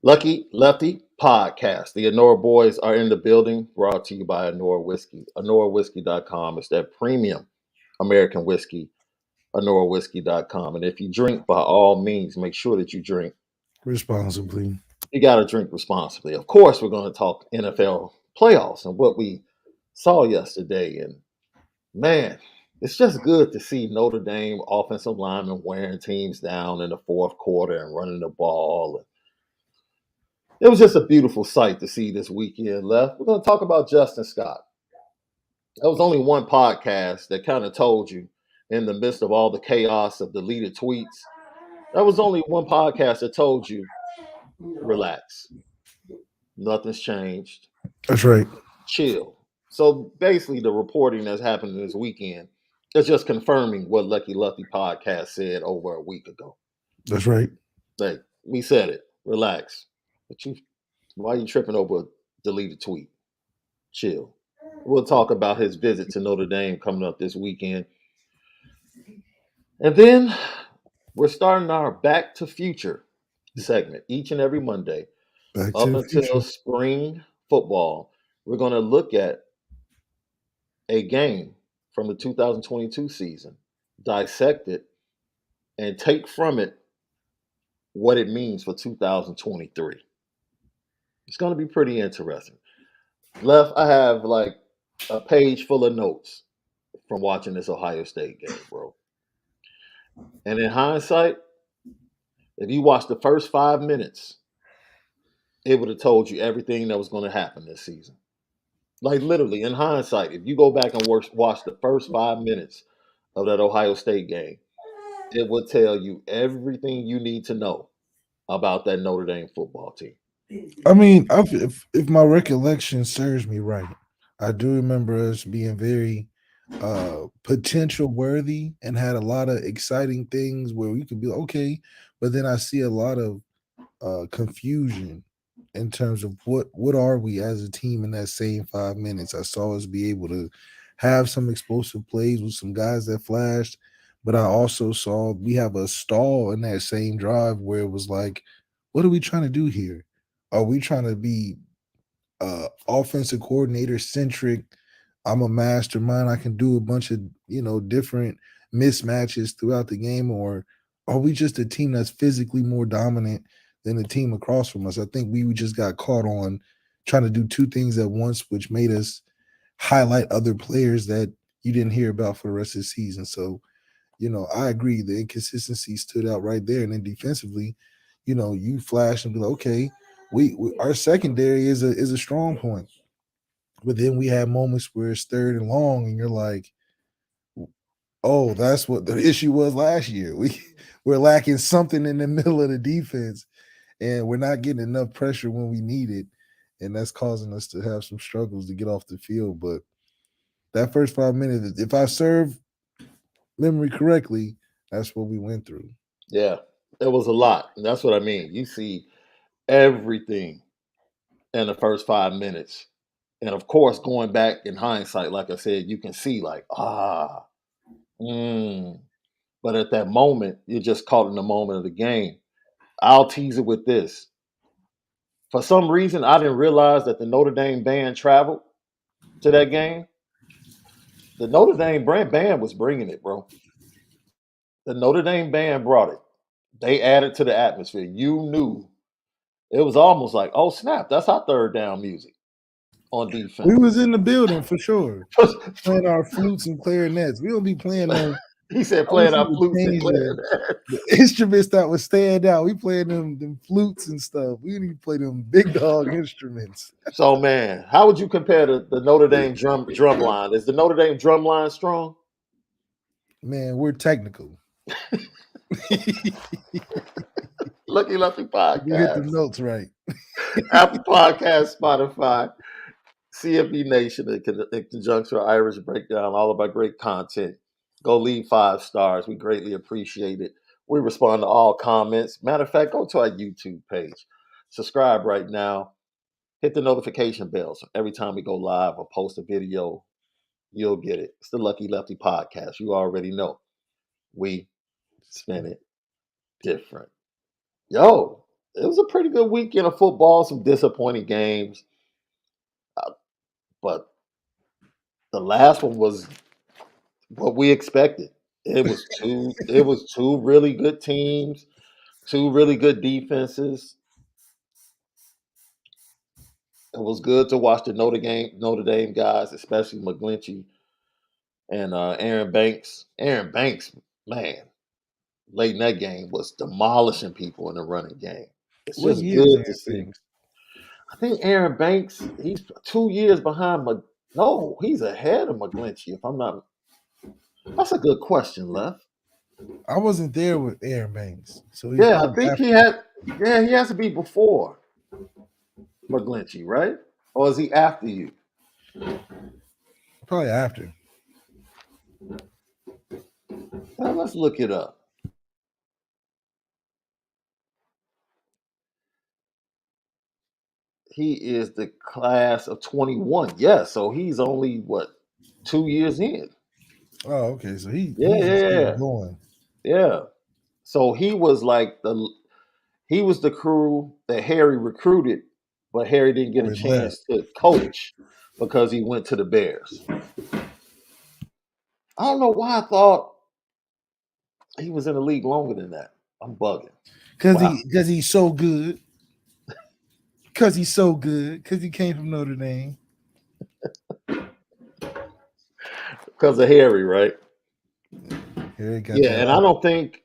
Lucky Lefty Podcast. The Onora boys are in the building, brought to you by Onora Whiskey. OnoraWhiskey.com. It's that premium American whiskey, OnoraWhiskey.com. And if you drink, by all means, make sure that you drink. Responsibly. You got to drink responsibly. Of course, we're going to talk NFL playoffs and what we saw yesterday. And man, it's just good to see Notre Dame offensive linemen wearing teams down in the fourth quarter and running the ball. It was just a beautiful sight to see this weekend left. We're going to talk about Justin Scott. There was only one podcast that kind of told you in the midst of all the chaos of deleted tweets. There was only one podcast that told you, relax. Nothing's changed. That's right. Chill. So basically, the reporting that's happening this weekend is just confirming what Lucky Lefty podcast said over a week ago. That's right. Like, we said it. Relax. But why are you tripping over a deleted tweet? Chill. We'll talk about his visit to Notre Dame coming up this weekend. And then we're starting our Back to Future segment each and every Monday. Back Up to the until future. spring football, we're going to look at a game from the 2022 season, dissect it, and take from it what it means for 2023. It's going to be pretty interesting. Left, I have like a page full of notes from watching this Ohio State game, bro. And in hindsight, if you watched the first 5 minutes, it would have told you everything that was going to happen this season. Like literally, in hindsight, if you go back and watch the first 5 minutes of that Ohio State game, it would tell you everything you need to know about that Notre Dame football team. I mean, if my recollection serves me right, I do remember us being very potential worthy and had a lot of exciting things where we could be okay, but then I see a lot of confusion in terms of what are we as a team in that same 5 minutes. I saw us be able to have some explosive plays with some guys that flashed, but I also saw we have a stall in that same drive where it was like, what are we trying to do here? Are we trying to be offensive coordinator centric? I'm a mastermind. I can do a bunch of different mismatches throughout the game, or are we just a team that's physically more dominant than the team across from us? I think we just got caught on trying to do two things at once, which made us highlight other players that you didn't hear about for the rest of the season. So, I agree. The inconsistency stood out right there. And then defensively, you flash and be like, okay, we our secondary is a strong point. But then we have moments where it's third and long, and you're like, oh, that's what the issue was last year. We're lacking something in the middle of the defense, and we're not getting enough pressure when we need it, and that's causing us to have some struggles to get off the field. But that first 5 minutes, if I serve memory correctly, that's what we went through. Yeah, it was a lot. And that's what I mean. You see everything in the first 5 minutes. And of course, going back in hindsight, like I said, you can see like, mm. But at that moment, you're just caught in the moment of the game. I'll tease it with this. For some reason, I didn't realize that the Notre Dame band traveled to that game. The Notre Dame band was bringing it, bro. The Notre Dame band brought it. They added to the atmosphere. You knew it was almost like, oh snap, that's our third down music on defense. We was in the building for sure, playing our flutes and clarinets. We don't be playing no. He said I wish playing we our would flutes and change clarinets. the instruments that would stand out. We playing them flutes and stuff. We didn't even play them big dog instruments. So man, how would you compare the Notre Dame drum line? Is the Notre Dame drum line strong? Man, we're technical. Lucky Lefty You hit the Podcast, notes right. Apple Podcast, Spotify, CFB Nation in conjunction with Irish Breakdown, all of our great content. Go leave 5 stars. We greatly appreciate it. We respond to all comments. Matter of fact, go to our YouTube page. Subscribe right now. Hit the notification bell so every time we go live or post a video, you'll get it. It's the Lucky Lefty Podcast. You already know. We spin it different. Yo, it was a pretty good weekend of football. Some disappointing games, but the last one was what we expected. It was two really good teams, two really good defenses. It was good to watch the Notre Dame guys, especially McGlinchey and Aaron Banks. Aaron Banks, man, late in that game was demolishing people in the running game. It's What just year is good to Aaron see. Banks? I think Aaron Banks, he's 2 years behind. No, he's ahead of McGlinchey. If I'm not, that's a good question, Left. I wasn't there with Aaron Banks, so he's Yeah, I probably think after. he had. Yeah, he has to be before McGlinchey, right? Or is he after you? Probably after. Let's look it up. He is the class of 21. Yeah, so he's only what 2 years in. Oh, okay. So Yeah, he's just yeah, getting yeah, going. yeah. So he was the crew that Harry recruited, but Harry didn't get a Before he left. chance to coach because he went to the Bears. I don't know why I thought he was in the league longer than that. I'm bugging. Wow. Because he's so good. Because he's so good. Because he came from Notre Dame. Because of Harry, right? Here he got Yeah, that. and I don't think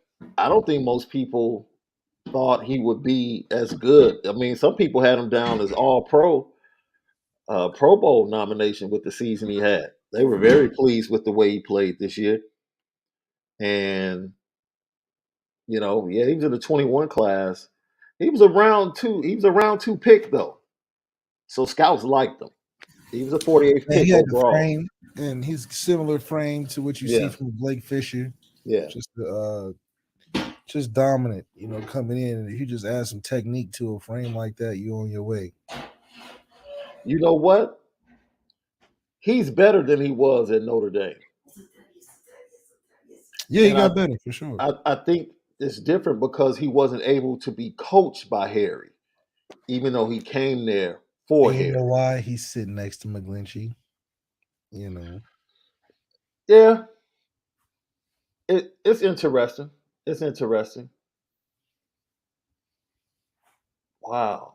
most people thought he would be as good. I mean, some people had him down as all Pro Bowl nomination with the season he had. They were very pleased with the way he played this year. And, yeah, he was in the 21 class. He was a round two pick though. So scouts liked him. He was a 48th And he pick had the overall. frame, and he's similar frame to what you see Yeah, from Blake Fisher. yeah. Just dominant, coming in. And if you just add some technique to a frame like that, you're on your way. You know what? He's better than he was at Notre Dame. Yeah, he And I got better for sure. I think it's different because he wasn't able to be coached by Harry, even though he came there for And you know Harry. why? He's sitting next to McGlinchey. You know. Yeah, it's interesting. It's interesting. Wow,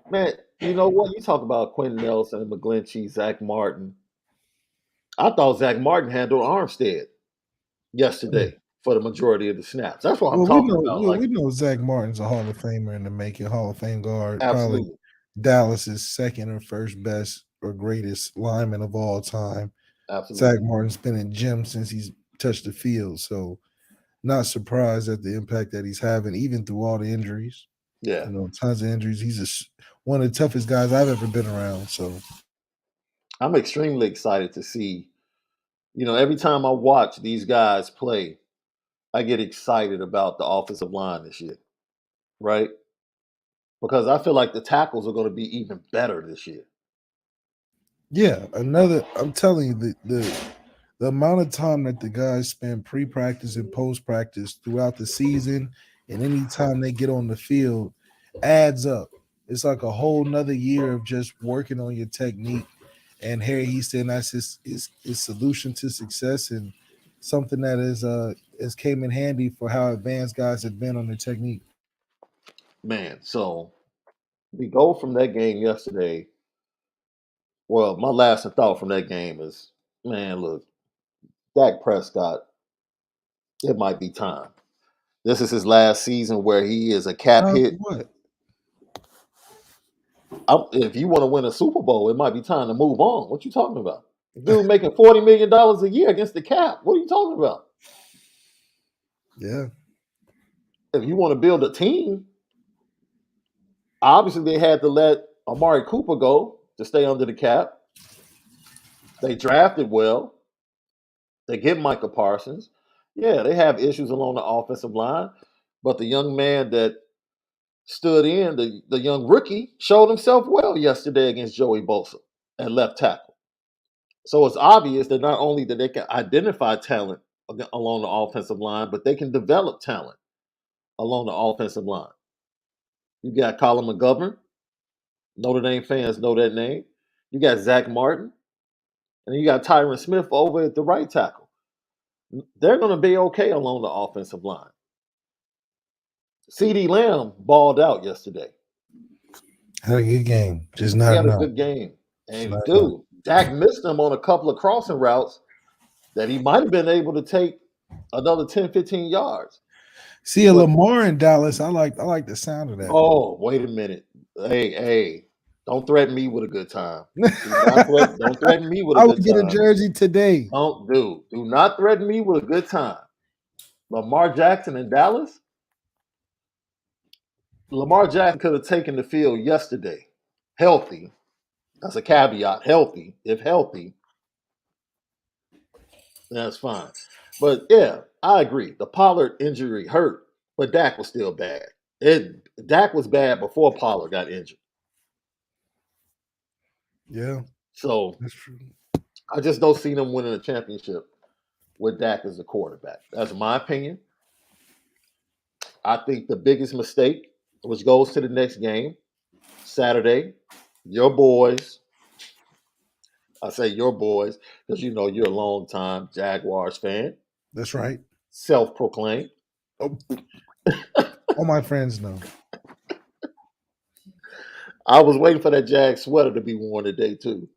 man. You know what? You talk about Quentin Nelson and McGlinchey, Zach Martin. I thought Zach Martin handled Armstead yesterday for the majority of the snaps. That's what I'm Well, we talking know about. well, Like, we know Zach Martin's a Hall of Famer in the making, Hall of Fame guard, probably absolutely, Dallas's second or first best or greatest lineman of all time. Zach absolutely. Martin's been in gym since he's touched the field, so not surprised at the impact that he's having, even through all the injuries. Yeah, Tons of injuries. He's one of the toughest guys I've ever been around. So I'm extremely excited to see. Every time I watch these guys play, I get excited about the offensive line this year, right? Because I feel like the tackles are going to be even better this year. yeah, I'm telling you, the amount of time that the guys spend pre-practice and post-practice throughout the season and any time they get on the field adds up. It's like a whole nother year of just working on your technique. And Harry Houston, that's his solution to success, and something that is came in handy for how advanced guys have been on their technique. Man, so we go from that game yesterday. Well, my last thought from that game is, man, look, Dak Prescott, it might be time. This is his last season where he is a cap For hit. what? If you want to win a Super Bowl, it might be time to move on. What you talking about? Dude making $40 million a year against the cap. What are you talking about? Yeah. If you want to build a team, obviously they had to let Amari Cooper go to stay under the cap. They drafted well. They get Micah Parsons. Yeah, they have issues along the offensive line, but the young man that stood in, the young rookie, showed himself well yesterday against Joey Bosa at left tackle. So it's obvious that not only that they can identify talent along the offensive line, but they can develop talent along the offensive line. You got Colin McGovern. Notre Dame fans know that name. You got Zach Martin. And you got Tyron Smith over at the right tackle. They're going to be okay along the offensive line. CeeDee Lamb balled out yesterday. Had a good game, just He not had a enough. good game. Just And not enough. dude, Dak missed him on a couple of crossing routes that he might have been able to take another 10, 15 yards. See a But Lamar in Dallas. I like the sound of that. oh, wait a minute. Hey, don't threaten me with a good time. Don't threaten me with a I would good get a time. jersey today. Do not threaten me with a good time. Lamar Jackson in Dallas. Lamar Jackson could have taken the field yesterday, healthy. That's a caveat. Healthy, if healthy, that's fine. But yeah, I agree. The Pollard injury hurt, but Dak was still bad. Dak was bad before Pollard got injured. Yeah, So that's true. I just don't see them winning a championship with Dak as a quarterback. That's my opinion. I think the biggest mistake, which goes to the next game, Saturday, your boys. I say your boys because you know you're a long time Jaguars fan, That's right. self-proclaimed. Oh, all my friends know. I was waiting for that Jag sweater to be worn today too.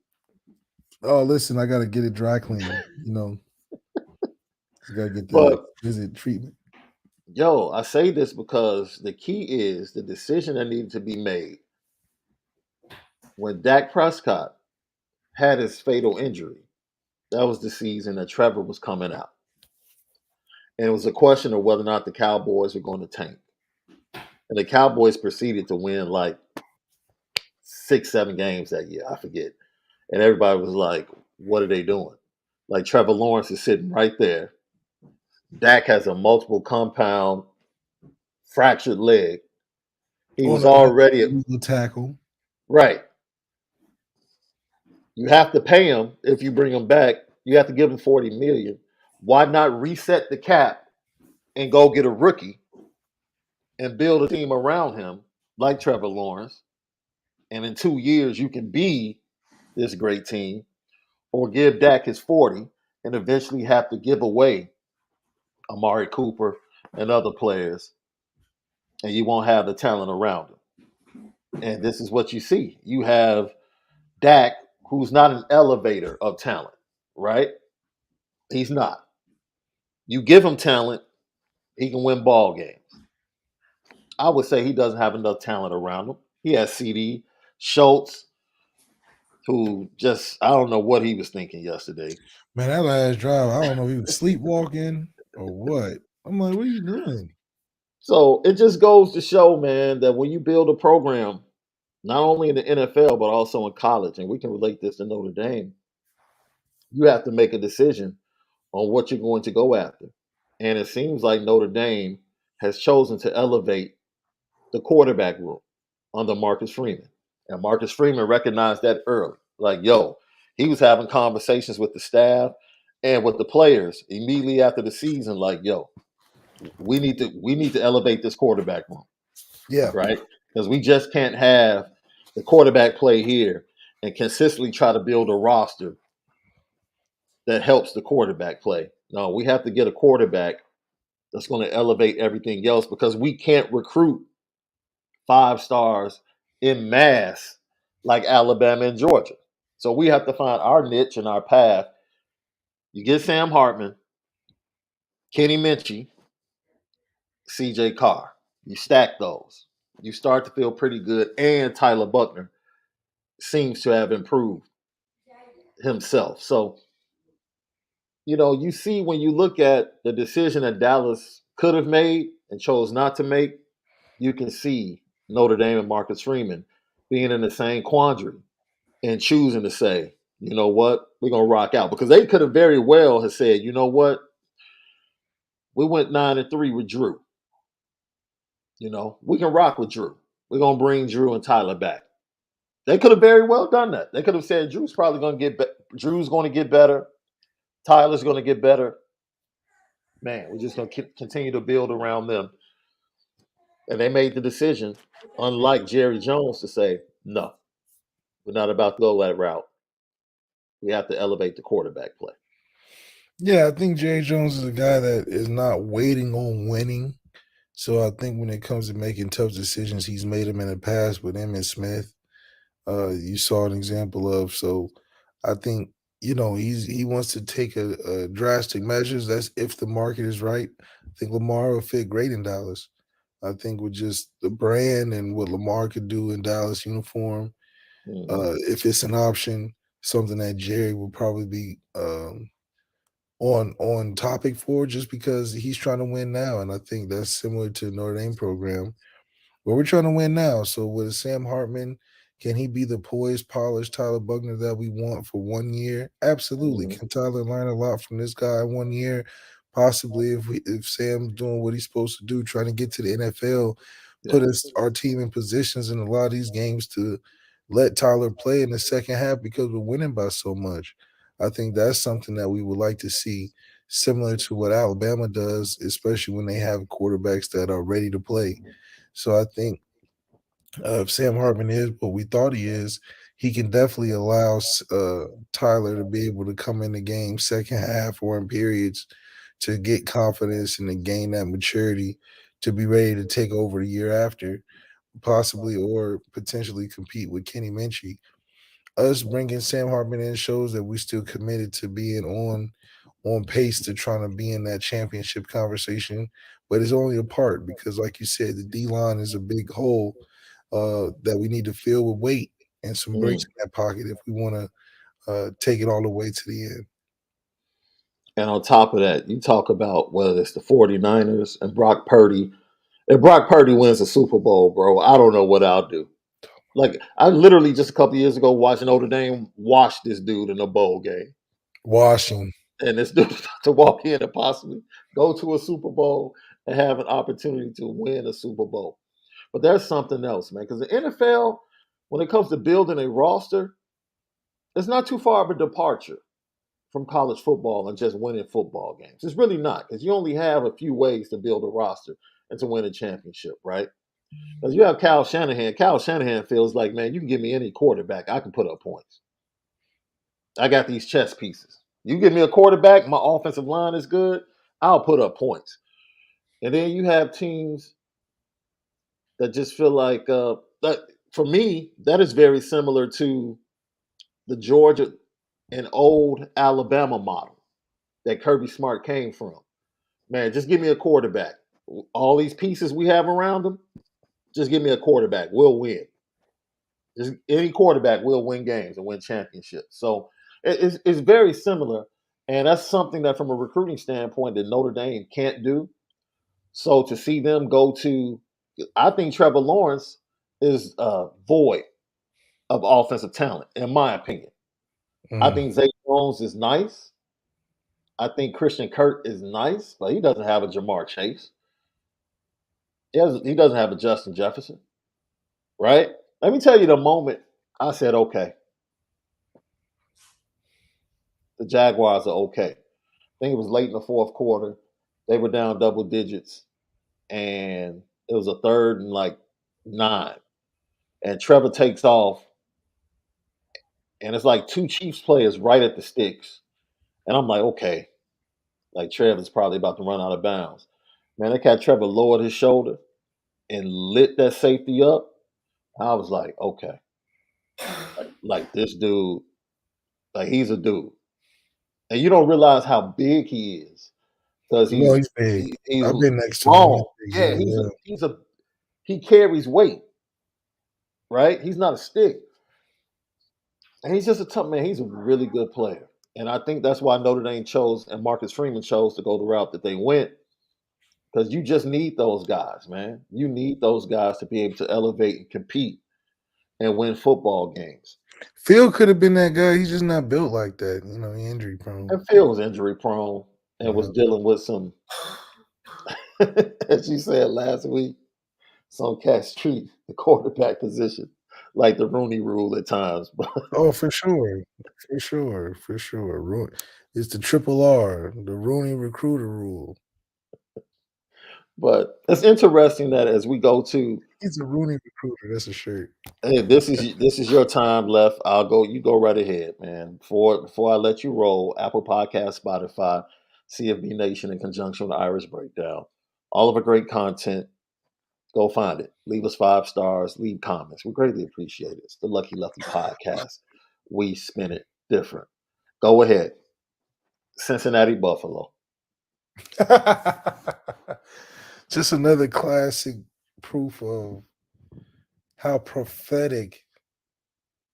Oh, listen, I got to get it dry cleaned. You know, I got to get the But visit treatment. yo, I say this because the key is the decision that needed to be made when Dak Prescott had his fatal injury. That was the season that Trevor was coming out. And it was a question of whether or not the Cowboys were going to tank. And the Cowboys proceeded to win like 6, 7 games that year. I forget. And everybody was like, what are they doing? Like Trevor Lawrence is sitting right there. Dak has a multiple compound fractured leg. He On was a already legal tackle. right. You have to pay him if you bring him back. You have to give him $40 million. Why not reset the cap and go get a rookie and build a team around him like Trevor Lawrence? And in 2 years, you can be this great team, or give Dak his 40 and eventually have to give away Amari Cooper and other players, and you won't have the talent around him. And this is what you see. You have Dak, who's not an elevator of talent, right? He's not. You give him talent, he can win ball games. I would say he doesn't have enough talent around him. He has CD, Schultz, who just, I don't know what he was thinking yesterday. Man, that last drive, I don't know if he was sleepwalking or what. I'm like, what are you doing? So it just goes to show, man, that when you build a program, not only in the NFL, but also in college, and we can relate this to Notre Dame, you have to make a decision on what you're going to go after. And it seems like Notre Dame has chosen to elevate the quarterback room under Marcus Freeman. And Marcus Freeman recognized that early. Like, yo, he was having conversations with the staff and with the players immediately after the season, like, yo, we need to elevate this quarterback room, Yeah. right? Because we just can't have the quarterback play here and consistently try to build a roster that helps the quarterback play. No, we have to get a quarterback that's going to elevate everything else because we can't recruit 5 stars in mass like Alabama and Georgia. So we have to find our niche and our path. You get Sam Hartman, Kenny Minchie, CJ Carr. You stack those. You start to feel pretty good. And Tyler Buckner seems to have improved himself. So, you see when you look at the decision that Dallas could have made and chose not to make, you can see Notre Dame and Marcus Freeman being in the same quandary and choosing to say, you know what, we're going to rock out. Because they could have very well have said, you know what, we went 9-3 with Drew. We can rock with Drew. We're going to bring Drew and Tyler back. They could have very well done that. They could have said Drew's probably going to Drew's going to get better. Tyler's going to get better. Man, we're just going to continue to build around them. And they made the decision, unlike Jerry Jones, to say, no, we're not about to go that route. We have to elevate the quarterback play. Yeah, I think Jerry Jones is a guy that is not waiting on winning. So I think when it comes to making tough decisions, he's made them in the past with Emmitt Smith. You saw an example of. So I think he wants to take a drastic measures. That's if the market is right. I think Lamar will fit great in Dallas. I think with just the brand and what Lamar could do in Dallas uniform, Hmm. if it's an option, something that Jerry will probably be on topic for, just because he's trying to win now, and I think that's similar to Notre Dame program. But we're trying to win now. So with Sam Hartman, can he be the poised, polished Tyler Buckner that we want for 1 year? Absolutely. Hmm. Can Tyler learn a lot from this guy 1 year? Possibly, if Sam's doing what he's supposed to do, trying to get to the NFL, Yeah. put our team in positions in a lot of these games to let Tyler play in the second half because we're winning by so much. I think that's something that we would like to see, similar to what Alabama does, especially when they have quarterbacks that are ready to play. So I think if Sam Hartman is what we thought he is, he can definitely allow Tyler to be able to come in the game second half or in periods to get confidence and to gain that maturity to be ready to take over the year after, possibly or potentially compete with Kenny Minchie. Us bringing Sam Hartman in shows that we still committed to being on pace to trying to be in that championship conversation, but it's only a part because, like you said, the D line is a big hole that we need to fill with weight and some breaks Mm. in that pocket if we want to take it all the way to the end. And on top of that, you talk about whether it's the 49ers and Brock Purdy. If Brock Purdy wins the Super Bowl, bro, I don't know what I'll do. Like, I literally just a couple years ago watched Notre Dame wash this dude in a bowl game. Washing. And this dude to walk in and possibly go to a Super Bowl and have an opportunity to win a Super Bowl. But there's something else, man. Because the NFL, when it comes to building a roster, it's not too far of a departure from college football and just winning football games. It's really not, because you only have a few ways to build a roster and to win a championship, right? Because you have Kyle Shanahan. Kyle Shanahan feels like, man, you can give me any quarterback, I can put up points. I got these chess pieces. You give me a quarterback, my offensive line is good, I'll put up points. And then you have teams that just feel like that. For me, that is very similar to the Georgia and old Alabama model that Kirby Smart came from. Man, just give me a quarterback. All these pieces we have around them, just give me a quarterback. We'll win. Just any quarterback will win games and win championships. So it's very similar, and that's something that, from a recruiting standpoint, that Notre Dame can't do. So to see them go to, I think Trevor Lawrence is void of offensive talent, in my opinion. I Mm. think Zay Jones is nice. I think Christian Kirk is nice, but he doesn't have a Jamar Chase. He doesn't have a Justin Jefferson, right? Let me tell you the moment I said, okay, the Jaguars are okay. I think it was late in the fourth quarter. They were down double digits, and it was a third and like 9. And Trevor takes off, and it's like two Chiefs players right at the sticks. And I'm like, okay, like Trevor's probably about to run out of bounds. Man, that cat Trevor lowered his shoulder and lit that safety up. I was like, okay, like this dude, like he's a dude. And you don't realize how big he is because No, he's big. he's I've been next to him. long. He's big. Yeah, Yeah, yeah. he carries weight, right? He's not a stick. And he's just a tough man. He's a really good player. And I think that's why Notre Dame chose and Marcus Freeman chose to go the route that they went, because you just need those guys, man. You need those guys to be able to elevate and compete and win football games. Phil could have been that guy. He's just not built like that. He injury prone. And Phil was injury prone and was Yeah. dealing with some, as you said last week, some cats treat the quarterback position like the Rooney Rule at times. But Oh, for sure. For sure. For sure. It's the triple R, the Rooney recruiter rule. But it's interesting that as we go to, He's a Rooney recruiter. That's a shirt. hey, this is your time left. I'll go. You go right ahead, man. Before I let you roll, Apple Podcast, Spotify, CFB Nation in conjunction with Irish Breakdown. All of our great content. Go find it. Leave us 5 stars. Leave comments. We greatly appreciate it. It's the Lucky Lefty Podcast. We spin it different. Go ahead. Cincinnati Buffalo. Just another classic proof of how prophetic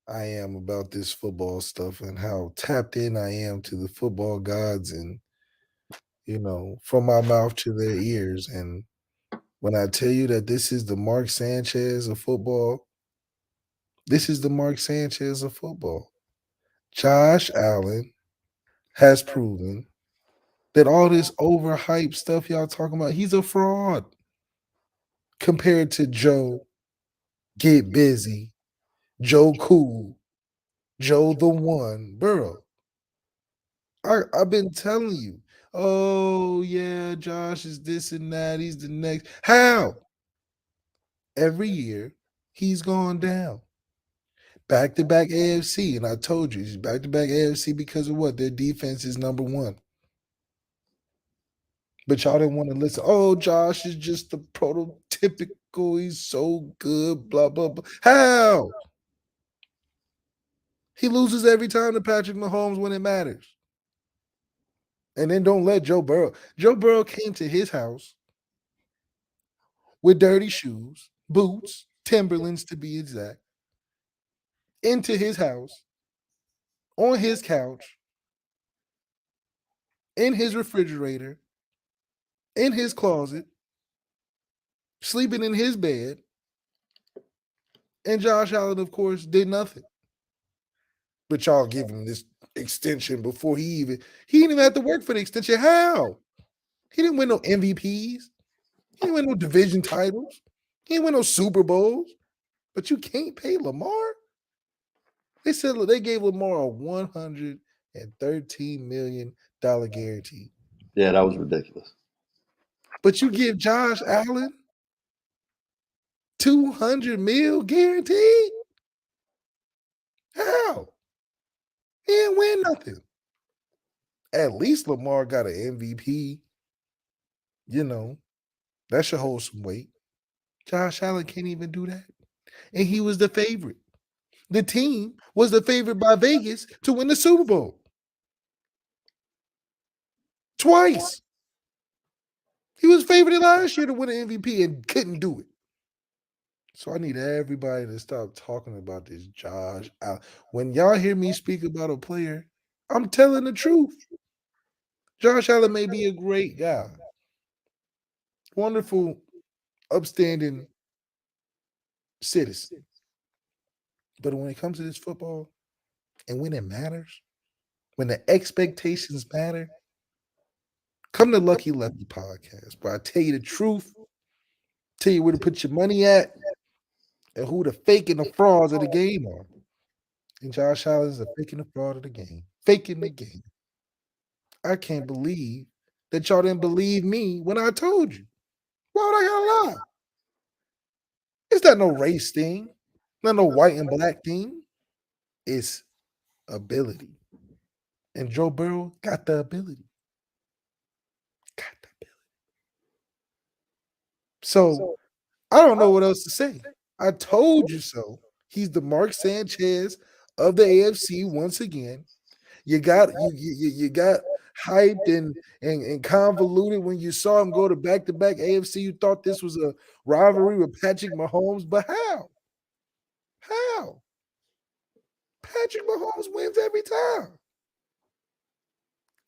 I am about this football stuff and how tapped in I am to the football gods and, from my mouth to their ears. And when I tell you that this is the Mark Sanchez of football, this is the Mark Sanchez of football. Josh Allen has proven that all this overhyped stuff y'all talking about, he's a fraud compared to Joe Get Busy, Joe Cool, Joe the One, Burrow. I've been telling you, oh yeah, Josh is this and that. He's the next. How? Every year he's gone down. Back to back AFC. And I told you he's back to back AFC because of what? Their defense is number one. But y'all didn't want to listen. Oh, Josh is just the prototypical. He's so good. Blah, blah, blah. How? He loses every time to Patrick Mahomes when it matters. And then don't let Joe Burrow. Joe Burrow came to his house with dirty shoes, boots, Timberlands to be exact, into his house, on his couch, in his refrigerator, in his closet, sleeping in his bed. And Josh Allen, of course, did nothing. But y'all give him this extension before he didn't even have to work for the extension. How? He didn't win no MVPs. He didn't win no division titles. He didn't win no Super Bowls. But you can't pay Lamar? They said they gave Lamar a $113 million guarantee. Yeah, that was ridiculous. But you give Josh Allen $200 million guaranteed? How? He didn't win nothing. At least Lamar got an MVP. That should hold some weight. Josh Allen can't even do that. And he was the favorite. The team was the favorite by Vegas to win the Super Bowl. Twice. He was favored last year to win an MVP and couldn't do it. So I need everybody to stop talking about this Josh Allen. When y'all hear me speak about a player, I'm telling the truth. Josh Allen may be a great guy. Wonderful, upstanding citizen. But when it comes to this football and when it matters, when the expectations matter, come to Lucky Lefty Podcast, bro. I tell you the truth, tell you where to put your money at, and who the fake and the frauds of the game are. And Josh Allen is a fake and the fraud of the game. Faking the game. I can't believe that y'all didn't believe me when I told you. Why would I gotta lie? It's not no race thing, not no white and black thing. It's ability. And Joe Burrow got the ability. Got the ability. So I don't know what else to say. I told you so. He's the Mark Sanchez of the AFC once again. You got hyped and convoluted when you saw him go to back-to-back AFC. You thought this was a rivalry with Patrick Mahomes, but how? How? Patrick Mahomes wins every time.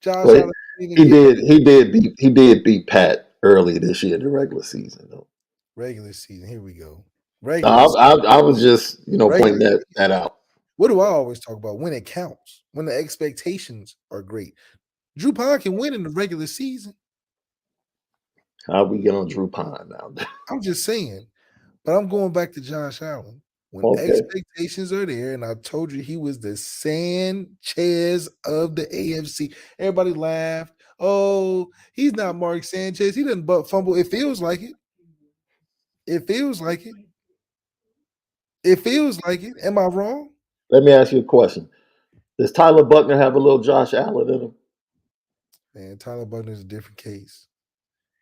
Josh Well, Allen didn't even he did beat Pat early this year in the regular season though. regular season. Here we go. No, Regular season. I was just pointing Regular that out. What do I always talk about? When it counts, when the expectations are great. Drew Pine can win in the regular season. How we get on Drew Pine now? I'm just saying. But I'm going back to Josh Allen. When Okay. expectations are there, and I told you he was the Sanchez of the AFC. Everybody laughed. Oh, he's not Mark Sanchez. He doesn't but fumble. It feels like it. It feels like it. It feels like it. Am I wrong? Let me ask you a question. Does Tyler Buckner have a little Josh Allen in him? Man, Tyler Buckner's a different case.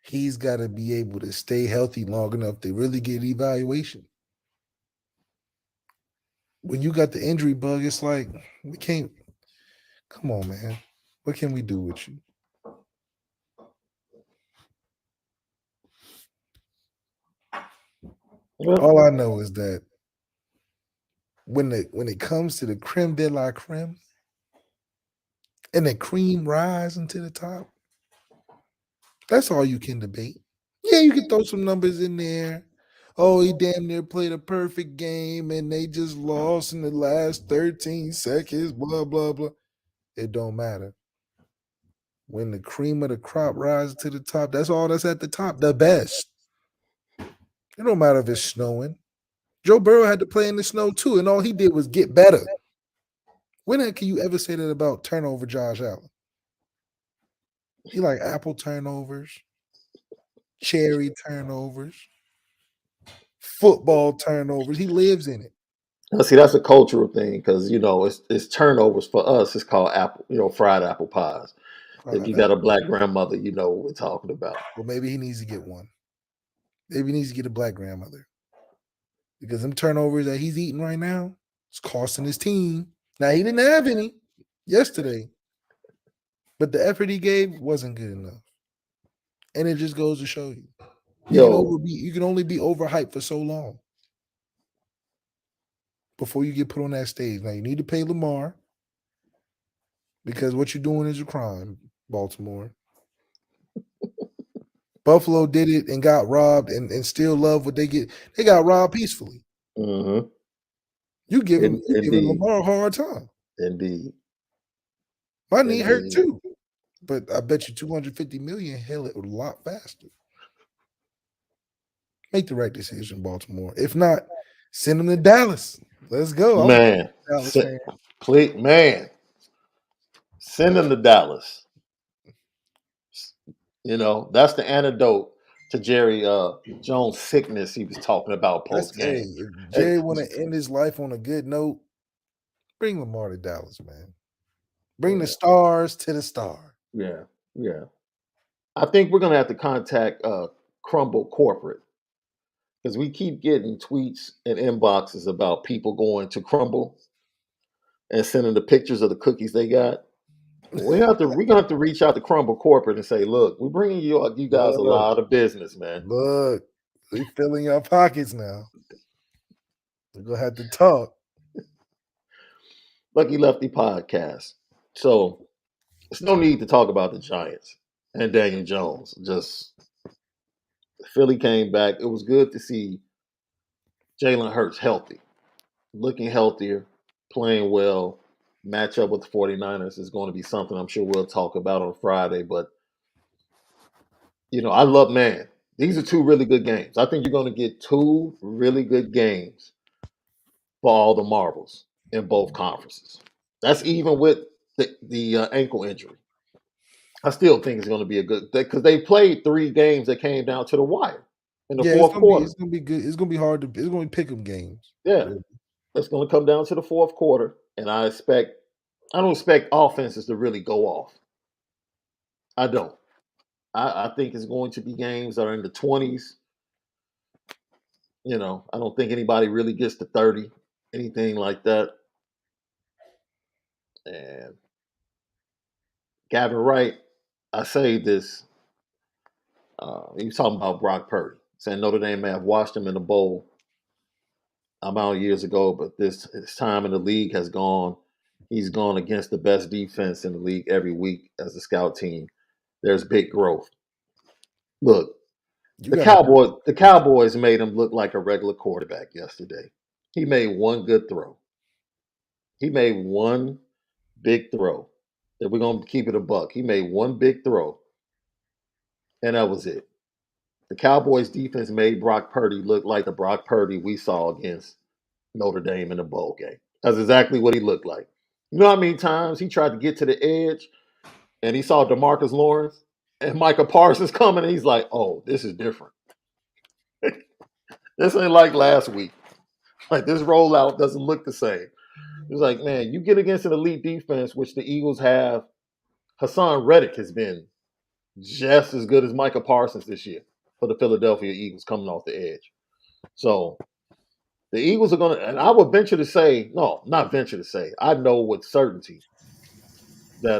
He's got to be able to stay healthy long enough to really get evaluation. When you got the injury bug, it's like we can't. Come on, man. What can we do with you? All I know is that when it comes to the creme de la creme and the cream rise into the top, that's all you can debate. Yeah, you can throw some numbers in there. Oh, he damn near played a perfect game and they just lost in the last 13 seconds, blah, blah, blah. It don't matter. When the cream of the crop rises to the top, that's all that's at the top, the best. It don't matter if it's snowing. Joe Burrow had to play in the snow too, and all he did was get better. When can you ever say that about turnover Josh Allen? He like apple turnovers, cherry turnovers, football turnovers. He lives in it. Now, see, that's a cultural thing because it's turnovers for us. It's called apple, fried apple pies. If you got a black grandmother, you know what we're talking about. Well, maybe he needs to get one. Maybe he needs to get a black grandmother because them turnovers that he's eating right now is costing his team. Now he didn't have any yesterday, but the effort he gave wasn't good enough, and it just goes to show you you can only be overhyped for so long before you get put on that stage. Now you need to pay Lamar because what you're doing is a crime, Baltimore. Buffalo did it and got robbed and still love what they get. They got robbed peacefully. Mm-hmm. You giving Lamar a hard time. Indeed. My knee hurt too. But I bet you 250 million hell it a lot faster. Make the right decision, Baltimore. If not, send them to Dallas. Let's go. Man. Man. Send them to Dallas. That's the antidote to Jerry Jones' sickness he was talking about post game. If Jerry want to end his life on a good note, bring Lamar to Dallas, man. Bring the stars to the star. Yeah, yeah. I think we're gonna have to contact Crumble Corporate because we keep getting tweets and inboxes about people going to Crumble and sending the pictures of the cookies they got. We're gonna have to reach out to Crumble Corporate and say, look, we're bringing you guys a lot of business, man. Look, we filling your pockets now. We're gonna have to talk. Lucky Lefty podcast. So there's no need to talk about the Giants and Daniel Jones. Just Philly came back. It was good to see Jalen Hurts healthy, looking healthier, playing well. Matchup with the 49ers is going to be something I'm sure we'll talk about on Friday. But, I love, man, these are two really good games. I think you're going to get two really good games for all the marbles in both conferences. That's even with the ankle injury. I still think it's going to be a good because they played 3 games that came down to the wire in the fourth quarter. It's going to be good. It's going to be hard it's going to be pick 'em games. Yeah, really. It's going to come down to the fourth quarter, and I don't expect offenses to really go off. I don't. I think it's going to be games that are in the 20s. I don't think anybody really gets to 30, anything like that. And Gavin Wright, I say this. He was talking about Brock Purdy, saying Notre Dame may have watched him in the bowl amount of years ago, but his time in the league has gone. He's gone against the best defense in the league every week as a scout team. There's big growth. Look, the Cowboys made him look like a regular quarterback yesterday. He made one good throw. He made one big throw. If we're going to keep it a buck, he made one big throw, and that was it. The Cowboys defense made Brock Purdy look like the Brock Purdy we saw against Notre Dame in the bowl game. That's exactly what he looked like. You know how many times he tried to get to the edge and he saw DeMarcus Lawrence and Micah Parsons coming, and he's like, "Oh, this is different. This ain't like last week. Like this rollout doesn't look the same." He's like, "Man, you get against an elite defense, which the Eagles have. Hassan Reddick has been just as good as Micah Parsons this year for the Philadelphia Eagles coming off the edge. So the Eagles are going to, and I would venture to say, no, not venture to say, I know with certainty that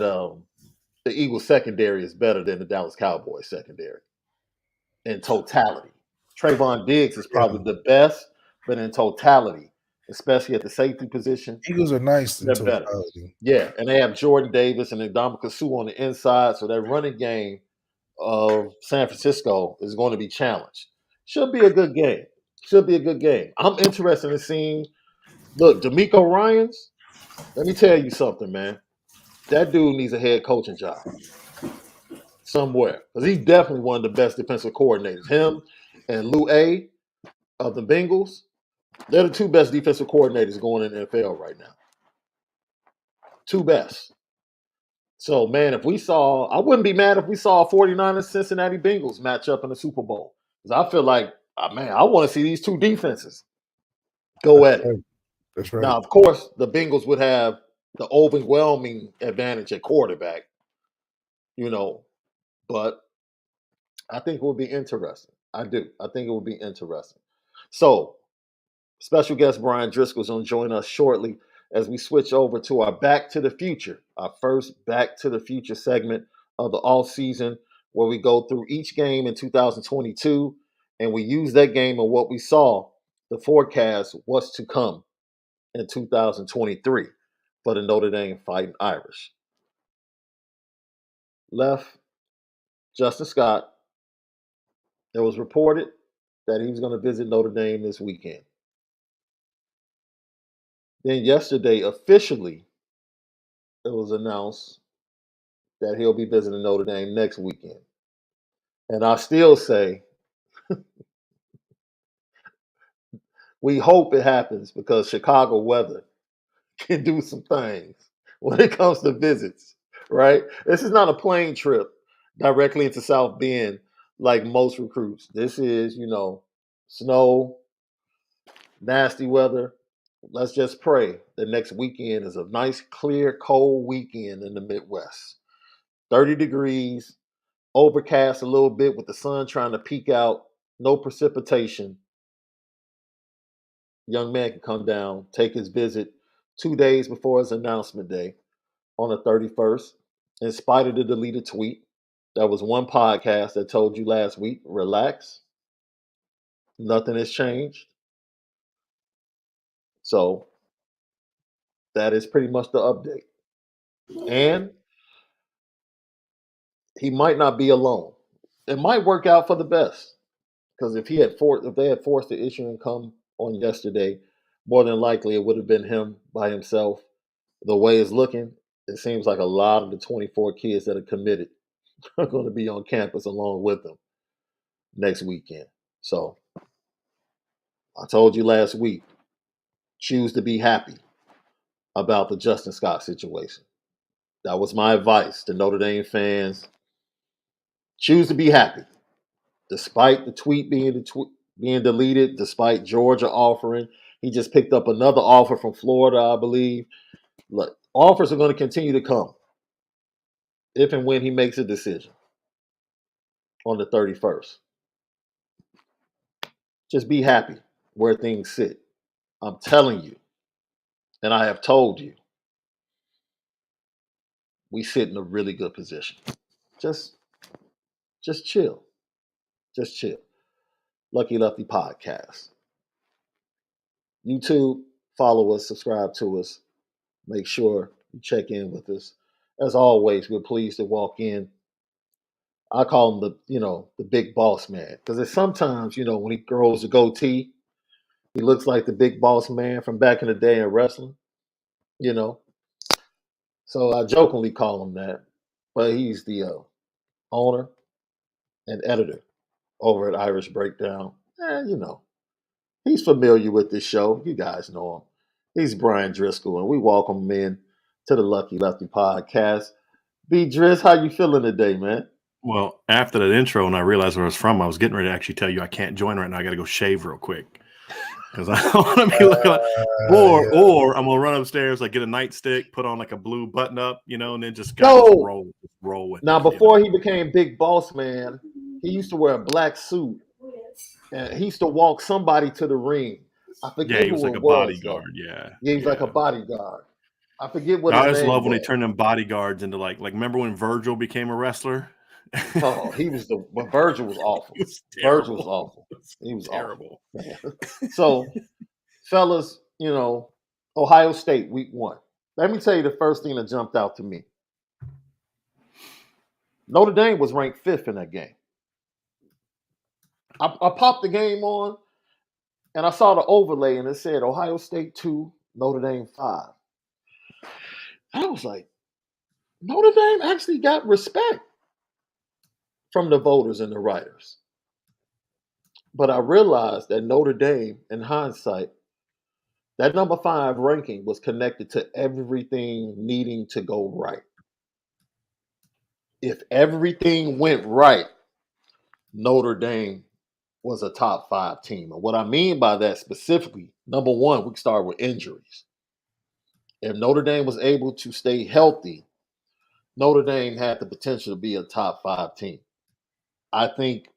the Eagles secondary is better than the Dallas Cowboys secondary in totality. Trayvon Diggs is Yeah. probably the best, but in totality, especially at the safety position, Eagles are nice in they're better. totality. Yeah, and they have Jordan Davis and Ndamukong Suh on the inside, so that running game of San Francisco is going to be challenged. Should be a good game. Should be a good game. I'm interested in seeing. Look, D'Amico Ryans. Let me tell you something, man. That dude needs a head coaching job somewhere because he's definitely one of the best defensive coordinators. Him and Lou A of the Bengals. They're the two best defensive coordinators going in the NFL right now. Two best. So, man, if we saw, I wouldn't be mad if we saw a 49ers Cincinnati Bengals match up in the Super Bowl. Because I feel like, man, I want to see these two defenses go at it. Right. That's right. Now, of course, the Bengals would have the overwhelming advantage at quarterback, but I think it would be interesting. I do. I think it would be interesting. So, special guest Brian Driscoll is going to join us shortly as we switch over to our Back to the Future, our first Back to the Future segment of the off season, where we go through each game in 2022 and we use that game and what we saw to forecast what's to come in 2023 for the Notre Dame Fighting Irish. Left, Justin Scott, it was reported that he was going to visit Notre Dame this weekend. Then yesterday, officially, it was announced that he'll be visiting Notre Dame next weekend. And I still say we hope it happens because Chicago weather can do some things when it comes to visits, right? This is not a plane trip directly into South Bend like most recruits. This is, snow, nasty weather. Let's just pray the next weekend is a nice, clear, cold weekend in the Midwest. 30 degrees, overcast a little bit with the sun trying to peek out, no precipitation. Young man can come down, take his visit 2 days before his announcement day on the 31st, in spite of the deleted tweet. That was one podcast that told you last week, relax, nothing has changed. So that is pretty much the update. And he might not be alone. It might work out for the best. Because if they had forced the issue and come on yesterday, more than likely it would have been him by himself. The way it's looking, it seems like a lot of the 24 kids that are committed are going to be on campus along with them next weekend. So I told you last week, choose to be happy about the Justin Scott situation. That was my advice to Notre Dame fans. Choose to be happy, despite the tweet being deleted, despite Georgia offering. He just picked up another offer from Florida, I believe. Look, offers are going to continue to come if and when he makes a decision on the 31st. Just be happy where things sit. I'm telling you, and I have told you, we sit in a really good position. Just chill. Just chill. Lucky Lefty Podcast. YouTube, follow us, subscribe to us. Make sure you check in with us. As always, we're pleased to walk in. I call him the big boss man. Because it's sometimes, when he grows a goatee, he looks like the big boss man from back in the day in wrestling, you know. So I jokingly call him that. But he's the owner and editor over at Irish Breakdown. He's familiar with this show. You guys know him. He's Brian Driscoll, and we welcome him in to the Lucky Lefty Podcast. B. Driz, how you feeling today, man? Well, after that intro and I realized where I was from, I was getting ready to actually tell you I can't join right now. I got to go shave real quick because I don't want to be looking like, or I'm gonna run upstairs, like get a nightstick, put on like a blue button up, and then just roll with Now, it. before he became big boss man, he used to wear a black suit, and he used to walk somebody to the ring. I forget he was who like it a was, though. bodyguard. Yeah, Yeah, he's like a bodyguard. I forget what I his just name love when they was. turn them bodyguards into like remember when Virgil became a wrestler? Oh, but Virgil was awful. Virgil was awful. He was terrible. Awful. So, fellas, Ohio State week 1. Let me tell you the first thing that jumped out to me. Notre Dame was ranked 5th in that game. I popped the game on, and I saw the overlay, and it said Ohio State 2, Notre Dame 5. I was like, Notre Dame actually got respect from the voters and the writers. But I realized that Notre Dame, in hindsight, that number 5 ranking was connected to everything needing to go right. If everything went right, Notre Dame was a top 5 team. And what I mean by that specifically, number 1, we can start with injuries. If Notre Dame was able to stay healthy, Notre Dame had the potential to be a top 5 team. I think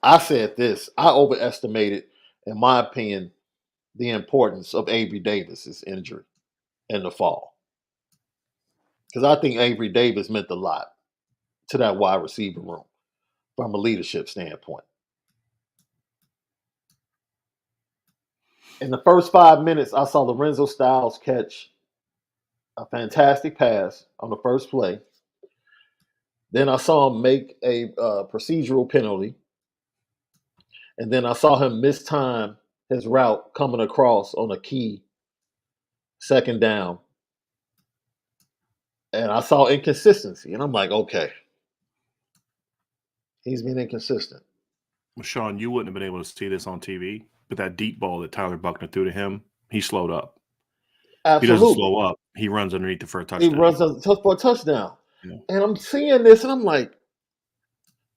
I said this. I overestimated, in my opinion, the importance of Avery Davis's injury in the fall. Because I think Avery Davis meant a lot to that wide receiver room from a leadership standpoint. In the first 5 minutes, I saw Lorenzo Styles catch a fantastic pass on the first play. Then I saw him make a procedural penalty. And then I saw him mistime his route coming across on a key second down. And I saw inconsistency. And I'm like, okay, he's been inconsistent. Well, Shaun, you wouldn't have been able to see this on TV, but that deep ball that Tyler Buckner threw to him, he slowed up. Absolutely. He doesn't slow up. He runs underneath it for a touchdown. He runs for a touchdown. Yeah. And I'm seeing this, and I'm like,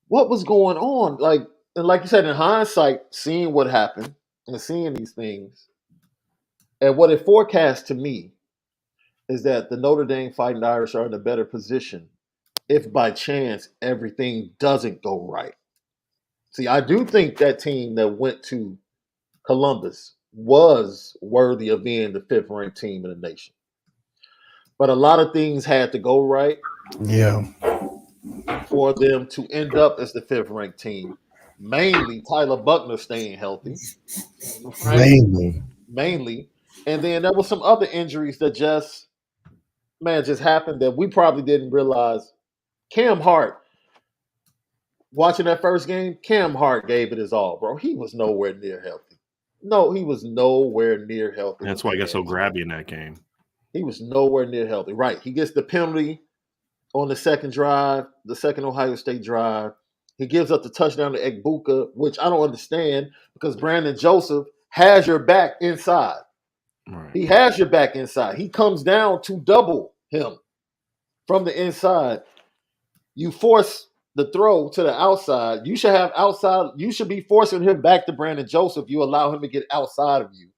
what was going on? Like you said, in hindsight, seeing what happened and seeing these things, and what it forecast to me is that the Notre Dame Fighting Irish are in a better position if by chance everything doesn't go right. See, I do think that team that went to Columbus was worthy of being the 5th ranked team in the nation. But a lot of things had to go right. Yeah. For them to end up as the 5th ranked team. Mainly Tyler Buckner staying healthy. Right? Mainly. And then there were some other injuries that just happened that we probably didn't realize. Cam Hart, watching that first game, Cam Hart gave it his all, bro. He was nowhere near healthy. No, he was nowhere near healthy. That's why he got so grabby in that game. He was nowhere near healthy. Right. He gets the penalty on the second drive, the second Ohio State drive. He gives up the touchdown to Egbuka, which I don't understand because Brandon Joseph has your back inside. Right. He has your back inside. He comes down to double him from the inside. You force the throw to the outside. You should have outside. You should be forcing him back to Brandon Joseph. You allow him to get outside of you,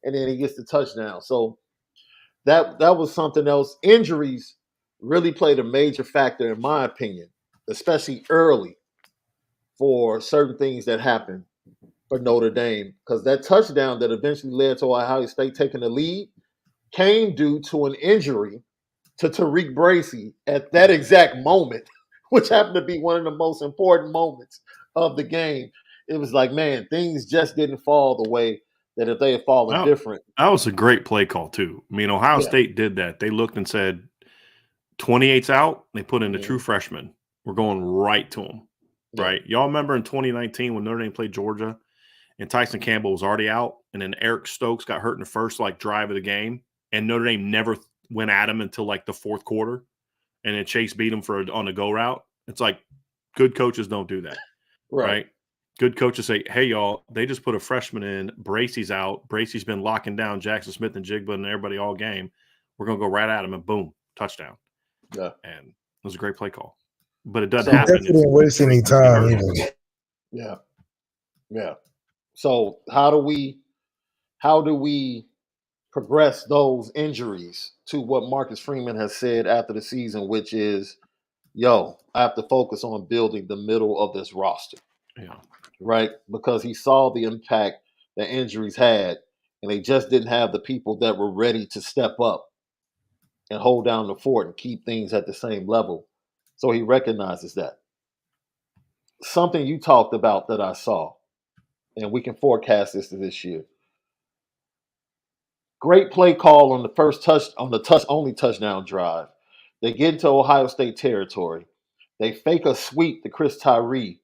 and then he gets the touchdown. So that was something else. Injuries really played a major factor, in my opinion, especially early for certain things that happened for Notre Dame. Because that touchdown that eventually led to Ohio State taking the lead came due to an injury to Tariq Bracy at that exact moment, which happened to be one of the most important moments of the game. It was like, man, things just didn't fall the way that if they had fallen different. That was a great play call, too. I mean, Ohio State did that. They looked and said, 28's out. They put in a true freshman. We're going right to him, right? Y'all remember in 2019 when Notre Dame played Georgia and Tyson Campbell was already out, and then Eric Stokes got hurt in the first drive of the game, and Notre Dame never went at him until the fourth quarter, and then Chase beat him on a go route. It's like good coaches don't do that, right? Good coaches say, hey, y'all, they just put a freshman in. Bracy's out. Bracy's been locking down Jackson Smith and Jigba and everybody all game. We're going to go right at him, and boom, touchdown. Yeah. And was a great play call. But it doesn't He happen. definitely didn't waste any time either. Yeah. Yeah. So how do we progress those injuries to what Marcus Freeman has said after the season, which is, yo, I have to focus on building the middle of this roster. Yeah. Right? Because he saw the impact that injuries had, and they just didn't have the people that were ready to step up and hold down the fort and keep things at the same level. So he recognizes that. Something you talked about that I saw, and we can forecast this year. Great play call on the only touchdown drive. They get into Ohio State territory. They fake a sweep to Chris Tyree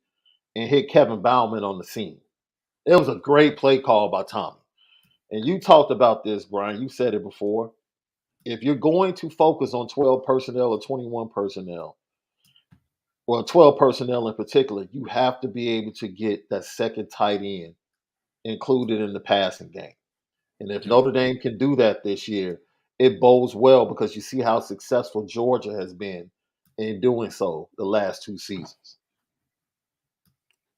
and hit Kevin Bauman on the seam. It was a great play call by Tommy. And you talked about this, Brian. You said it before. If you're going to focus on 12 personnel or 21 personnel, well, 12 personnel in particular, you have to be able to get that second tight end included in the passing game. And if Notre Dame can do that this year, it bodes well because you see how successful Georgia has been in doing so the last 2 seasons.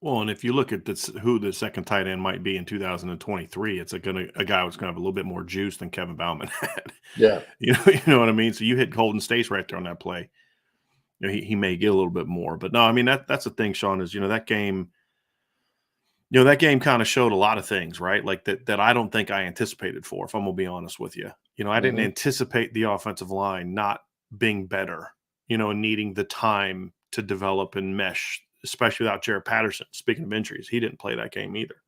Well, and if you look at who the second tight end might be in 2023, it's a guy who's going to have a little bit more juice than Kevin Bauman had. Yeah. You know what I mean? So you hit Golden State right there on that play. He may get a little bit more. But no, I mean, that's the thing, Shaun, is, that game – that game kind of showed a lot of things, right? Like that I don't think I anticipated for, if I'm going to be honest with you. I didn't anticipate the offensive line not being better, and needing the time to develop and mesh, especially without Jared Patterson. Speaking of injuries, he didn't play that game either.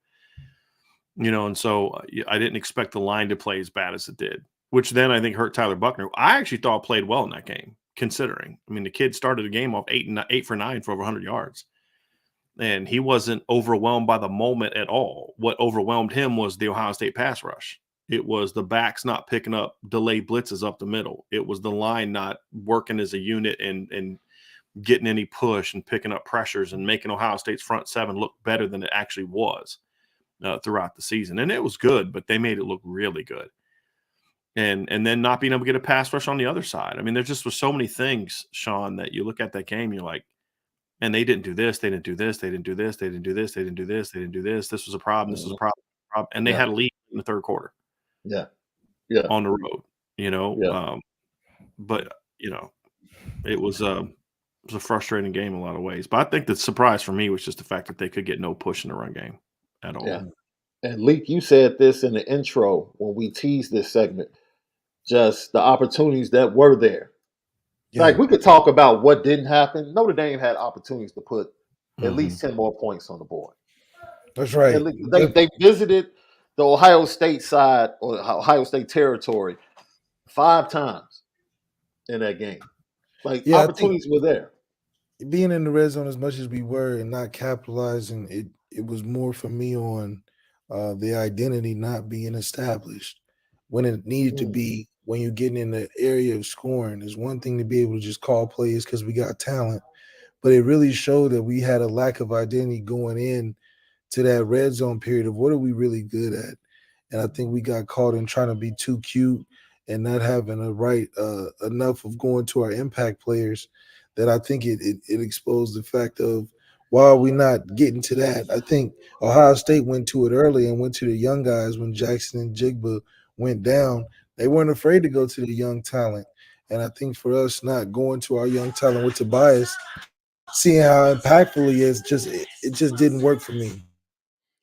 And so I didn't expect the line to play as bad as it did, which then I think hurt Tyler Buckner. I actually thought played well in that game, considering. I mean, the kid started the game off 8 for 9 for over 100 yards. And he wasn't overwhelmed by the moment at all. What overwhelmed him was the Ohio State pass rush. It was the backs not picking up delayed blitzes up the middle. It was the line not working as a unit and getting any push and picking up pressures and making Ohio State's front seven look better than it actually was throughout the season. And it was good, but they made it look really good. And then not being able to get a pass rush on the other side. I mean, there just was so many things, Shaun, that you look at that game, you're like, and they didn't do this, they didn't do this, they didn't do this, they didn't do this, they didn't do this, they didn't do this. This was a problem. This was a problem. And they had a lead in the third quarter. Yeah. On the road, Yeah. But it was a frustrating game in a lot of ways. But I think the surprise for me was just the fact that they could get no push in the run game at all. Yeah. And Leak, you said this in the intro when we teased this segment, just the opportunities that were there. Yeah. Like, we could talk about what didn't happen. Notre Dame had opportunities to put at least 10 more points on the board. That's right. They visited the Ohio State side or Ohio State territory 5 times in that game. Like, opportunities were there. Being in the red zone as much as we were and not capitalizing, it was more for me on the identity not being established when it needed to be. When you're getting in the area of scoring, it's one thing to be able to just call plays because we got talent, but it really showed that we had a lack of identity going in to that red zone period of what are we really good at. And I think we got caught in trying to be too cute and not having a right enough of going to our impact players that I think it exposed the fact of why are we not getting to that. I think Ohio State went to it early and went to the young guys when Jackson and Jigba went down. They weren't afraid to go to the young talent. And I think for us not going to our young talent with Tobias, seeing how impactful he is, it just didn't work for me.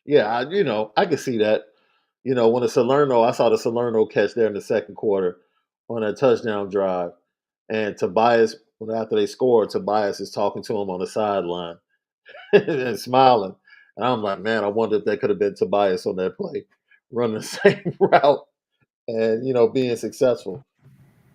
Yeah, I could see that. When I saw the Salerno catch there in the second quarter on that touchdown drive. And Tobias, after they scored, Tobias is talking to him on the sideline and smiling. And I'm like, man, I wonder if that could have been Tobias on that play, running the same route and, being successful.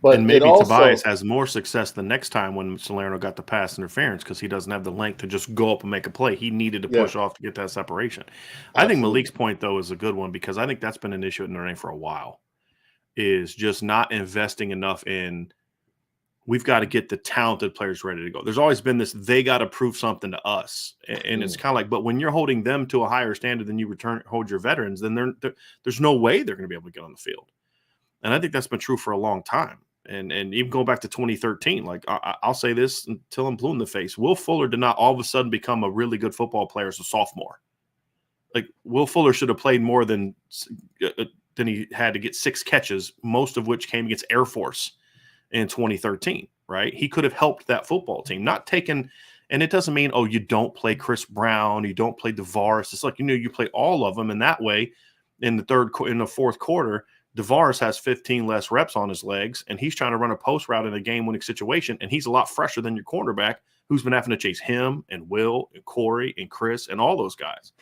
But and maybe Tobias has more success the next time when Salerno got the pass interference because he doesn't have the length to just go up and make a play. He needed to push off to get that separation. Absolutely. I think Malik's point, though, is a good one because I think that's been an issue at Notre Dame for a while, is just not investing enough in we've got to get the talented players ready to go. There's always been this, they got to prove something to us. And it's kind of like, but when you're holding them to a higher standard than you hold your veterans, then there's no way they're going to be able to get on the field. And I think that's been true for a long time. And even going back to 2013, like I'll say this until I'm blue in the face. Will Fuller did not all of a sudden become a really good football player as a sophomore. Like Will Fuller should have played more than he had to get 6 catches, most of which came against Air Force in 2013, right? He could have helped that football team, not taken. And it doesn't mean, oh, you don't play Chris Brown, you don't play DeVaris. It's like, you play all of them. And that way in the fourth quarter, DeVaris has 15 less reps on his legs, and he's trying to run a post route in a game-winning situation, and he's a lot fresher than your cornerback who's been having to chase him and Will and Corey and Chris and all those guys.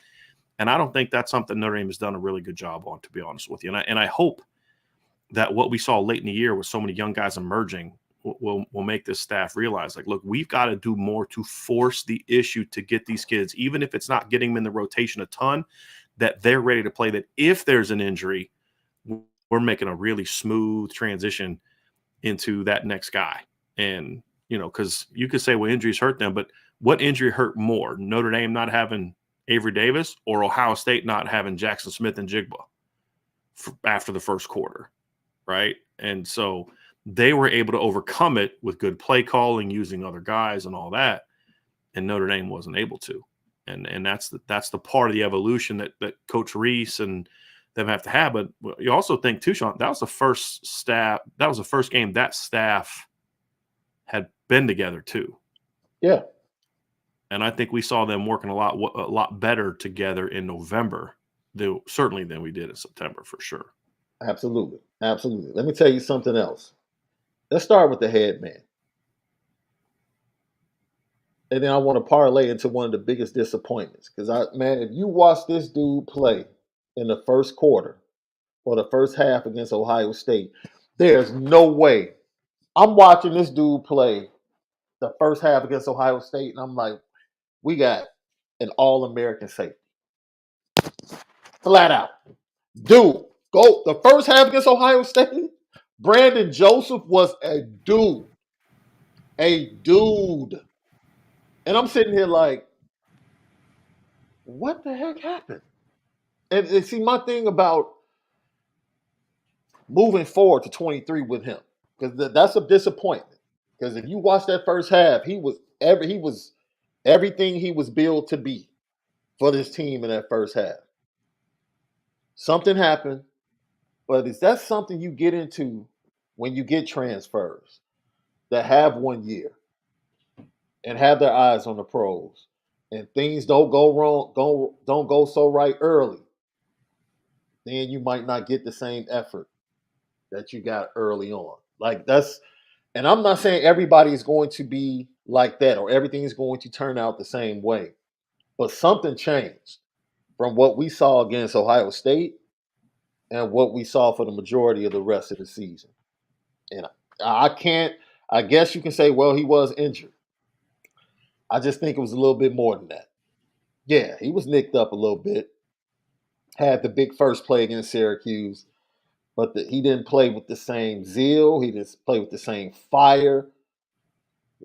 And I don't think that's something Notre Dame has done a really good job on, to be honest with you. And I hope that what we saw late in the year with so many young guys emerging will make this staff realize, like, look, we've got to do more to force the issue to get these kids, even if it's not getting them in the rotation a ton, that they're ready to play, that if there's an injury, we're making a really smooth transition into that next guy. And, because you could say, well, injuries hurt them, but what injury hurt more? Notre Dame not having Avery Davis or Ohio State not having Jackson Smith and Jigba after the first quarter, right? And so they were able to overcome it with good play calling, using other guys and all that, and Notre Dame wasn't able to. And that's the part of the evolution that Coach Reese and them have to have. But you also think too, Shaun, that was the first game that staff had been together too. Yeah. And I think we saw them working a lot better together in November, certainly than we did in September, for sure. Absolutely. Let me tell you something else. Let's start with the head man. And then I want to parlay into one of the biggest disappointments. Because, if you watch this dude play in the first quarter or the first half against Ohio State, there's no way. I'm watching this dude play the first half against Ohio State, and I'm like, we got an All-American safety. Flat out. Dude, go the first half against Ohio State, Brandon Joseph was a dude. And I'm sitting here like, what the heck happened? And see, my thing about moving forward to 23 with him, because that's a disappointment. Because if you watch that first half, he was everything he was billed to be for this team in that first half. Something happened, but is that something you get into when you get transfers that have 1 year and have their eyes on the pros, and things don't go wrong, don't go so right early, then you might not get the same effort that you got early on. And I'm not saying everybody is going to be like that or everything is going to turn out the same way, but something changed from what we saw against Ohio State and what we saw for the majority of the rest of the season. And I guess you can say, well, he was injured. I just think it was a little bit more than that. Yeah, he was nicked up a little bit. Had the big first play against Syracuse, but he didn't play with the same zeal. He didn't play with the same fire.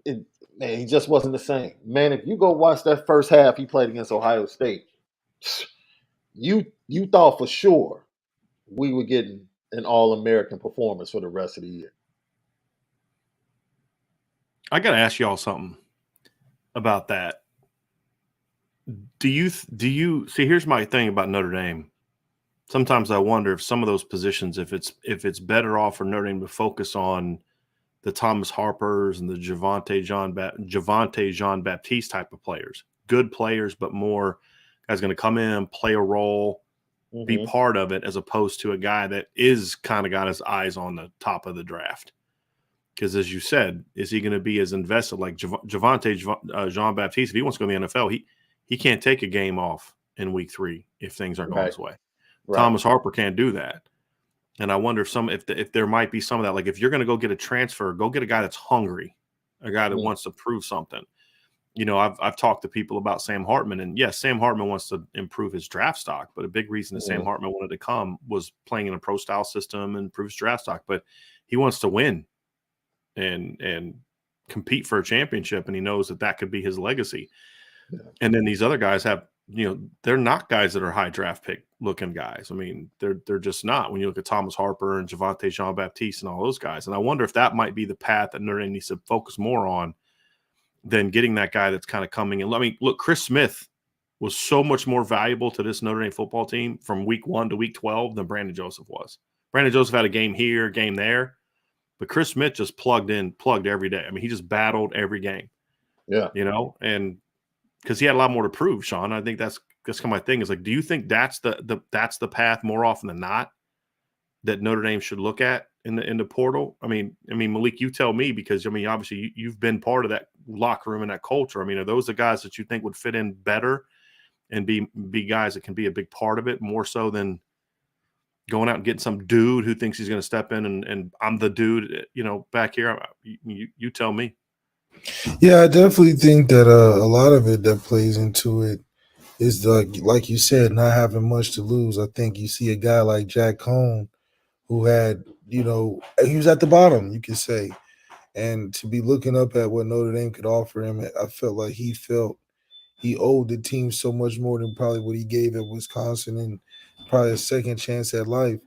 He just wasn't the same. Man, if you go watch that first half he played against Ohio State, you thought for sure we were getting an All-American performance for the rest of the year. I got to ask y'all something about that. Do you see, here's my thing about Notre Dame. Sometimes I wonder if some of those positions, if it's better off for Notre Dame to focus on the Thomas Harpers and the Javonte Jean-Baptiste type of players. Good players, but more guys going to come in, play a role, be part of it, as opposed to a guy that is kind of got his eyes on the top of the draft. Because as you said, is he going to be as invested like Javonte Jean-Baptiste? If he wants to go to the NFL, he can't take a game off in week 3 if things aren't going his way. Right. Thomas Harper can't do that. And I wonder if there might be some of that. Like, if you're going to go get a transfer, go get a guy that's hungry, a guy that wants to prove something. I've talked to people about Sam Hartman, and yes, Sam Hartman wants to improve his draft stock, but a big reason that Sam Hartman wanted to come was playing in a pro style system and improve his draft stock. But he wants to win and compete for a championship, and he knows that could be his legacy. Yeah. And then these other guys have they're not guys that are high draft pick looking guys. I mean, they're just not when you look at Thomas Harper and Javonte Jean-Baptiste and all those guys. And I wonder if that might be the path that Notre Dame needs to focus more on than getting that guy that's kind of coming in. I mean, look, Chris Smith was so much more valuable to this Notre Dame football team from week 1 to week 12 than Brandon Joseph was. Brandon Joseph had a game here, game there, but Chris Smith just plugged every day. I mean, he just battled every game. Yeah. And because he had a lot more to prove, Shaun. I think that's kind of my thing is like, do you think that's the path more often than not that Notre Dame should look at in the portal? I mean, Malik, you tell me, because obviously you've been part of that locker room and that culture. I mean, are those the guys that you think would fit in better and be guys that can be a big part of it more so than going out and getting some dude who thinks he's going to step in and I'm the dude, back here? You tell me. Yeah, I definitely think that a lot of it that plays into it is like you said, not having much to lose. I think you see a guy like Jack Cohn who had, he was at the bottom, you could say. And to be looking up at what Notre Dame could offer him, I felt like he owed the team so much more than probably what he gave at Wisconsin and probably a second chance at life.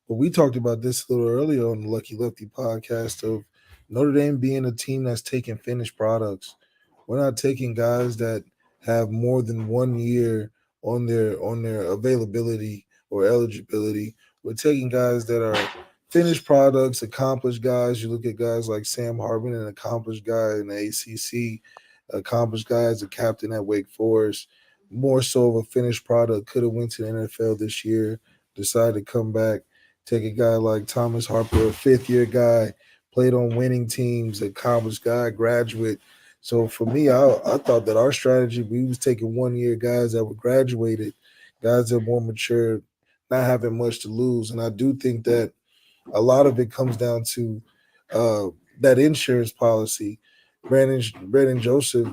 But we talked about this a little earlier on the Lucky Lefty podcast of Notre Dame being a team that's taking finished products. We're not taking guys that have more than 1 year on their availability or eligibility. We're taking guys that are finished products, accomplished guys. You look at guys like Sam Hartman, an accomplished guy in the ACC, accomplished guy as a captain at Wake Forest, more so of a finished product, could have went to the NFL this year, decided to come back. Take a guy like Thomas Harper, a fifth-year guy, played on winning teams, accomplished guy, graduate. So for me, I thought that our strategy, we was taking 1 year guys that were graduated, guys that were more mature, not having much to lose. And I do think that a lot of it comes down to that insurance policy. Brandon Joseph,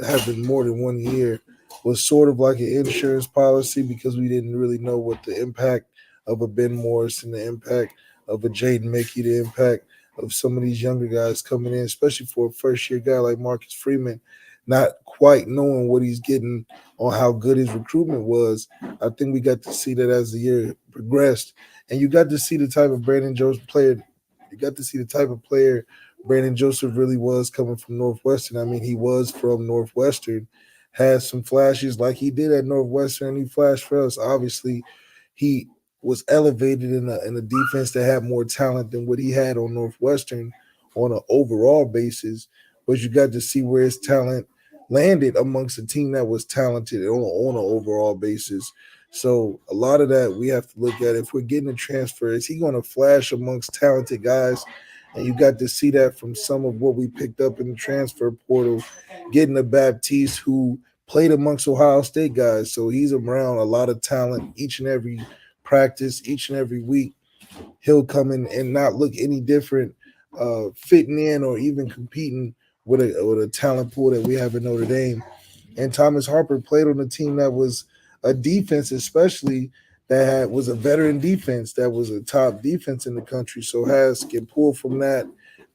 having more than 1 year, was sort of like an insurance policy because we didn't really know what the impact of a Ben Morrison, the impact of a Jaden Mickey, the impact of some of these younger guys coming in, especially for a first-year guy like Marcus Freeman, not quite knowing what he's getting on how good his recruitment was. I think we got to see that as the year progressed. And you got to see the type of Brandon Joseph player. You got to see the type of player Brandon Joseph really was coming from Northwestern. I mean, he was from Northwestern, had some flashes like he did at Northwestern. He flashed for us. Obviously, he was elevated in a defense that had more talent than what he had on Northwestern on an overall basis. But you got to see where his talent landed amongst a team that was talented on an overall basis. So a lot of that we have to look at. If we're getting a transfer, is he going to flash amongst talented guys? And you got to see that from some of what we picked up in the transfer portal, getting a Baptiste who played amongst Ohio State guys. So he's around a lot of talent each and every practice, each and every week. He'll come in and not look any different, fitting in or even competing with a talent pool that we have in Notre Dame. And Thomas Harper played on a team that was a defense, especially that was a veteran defense, that was a top defense in the country. So can pull from that,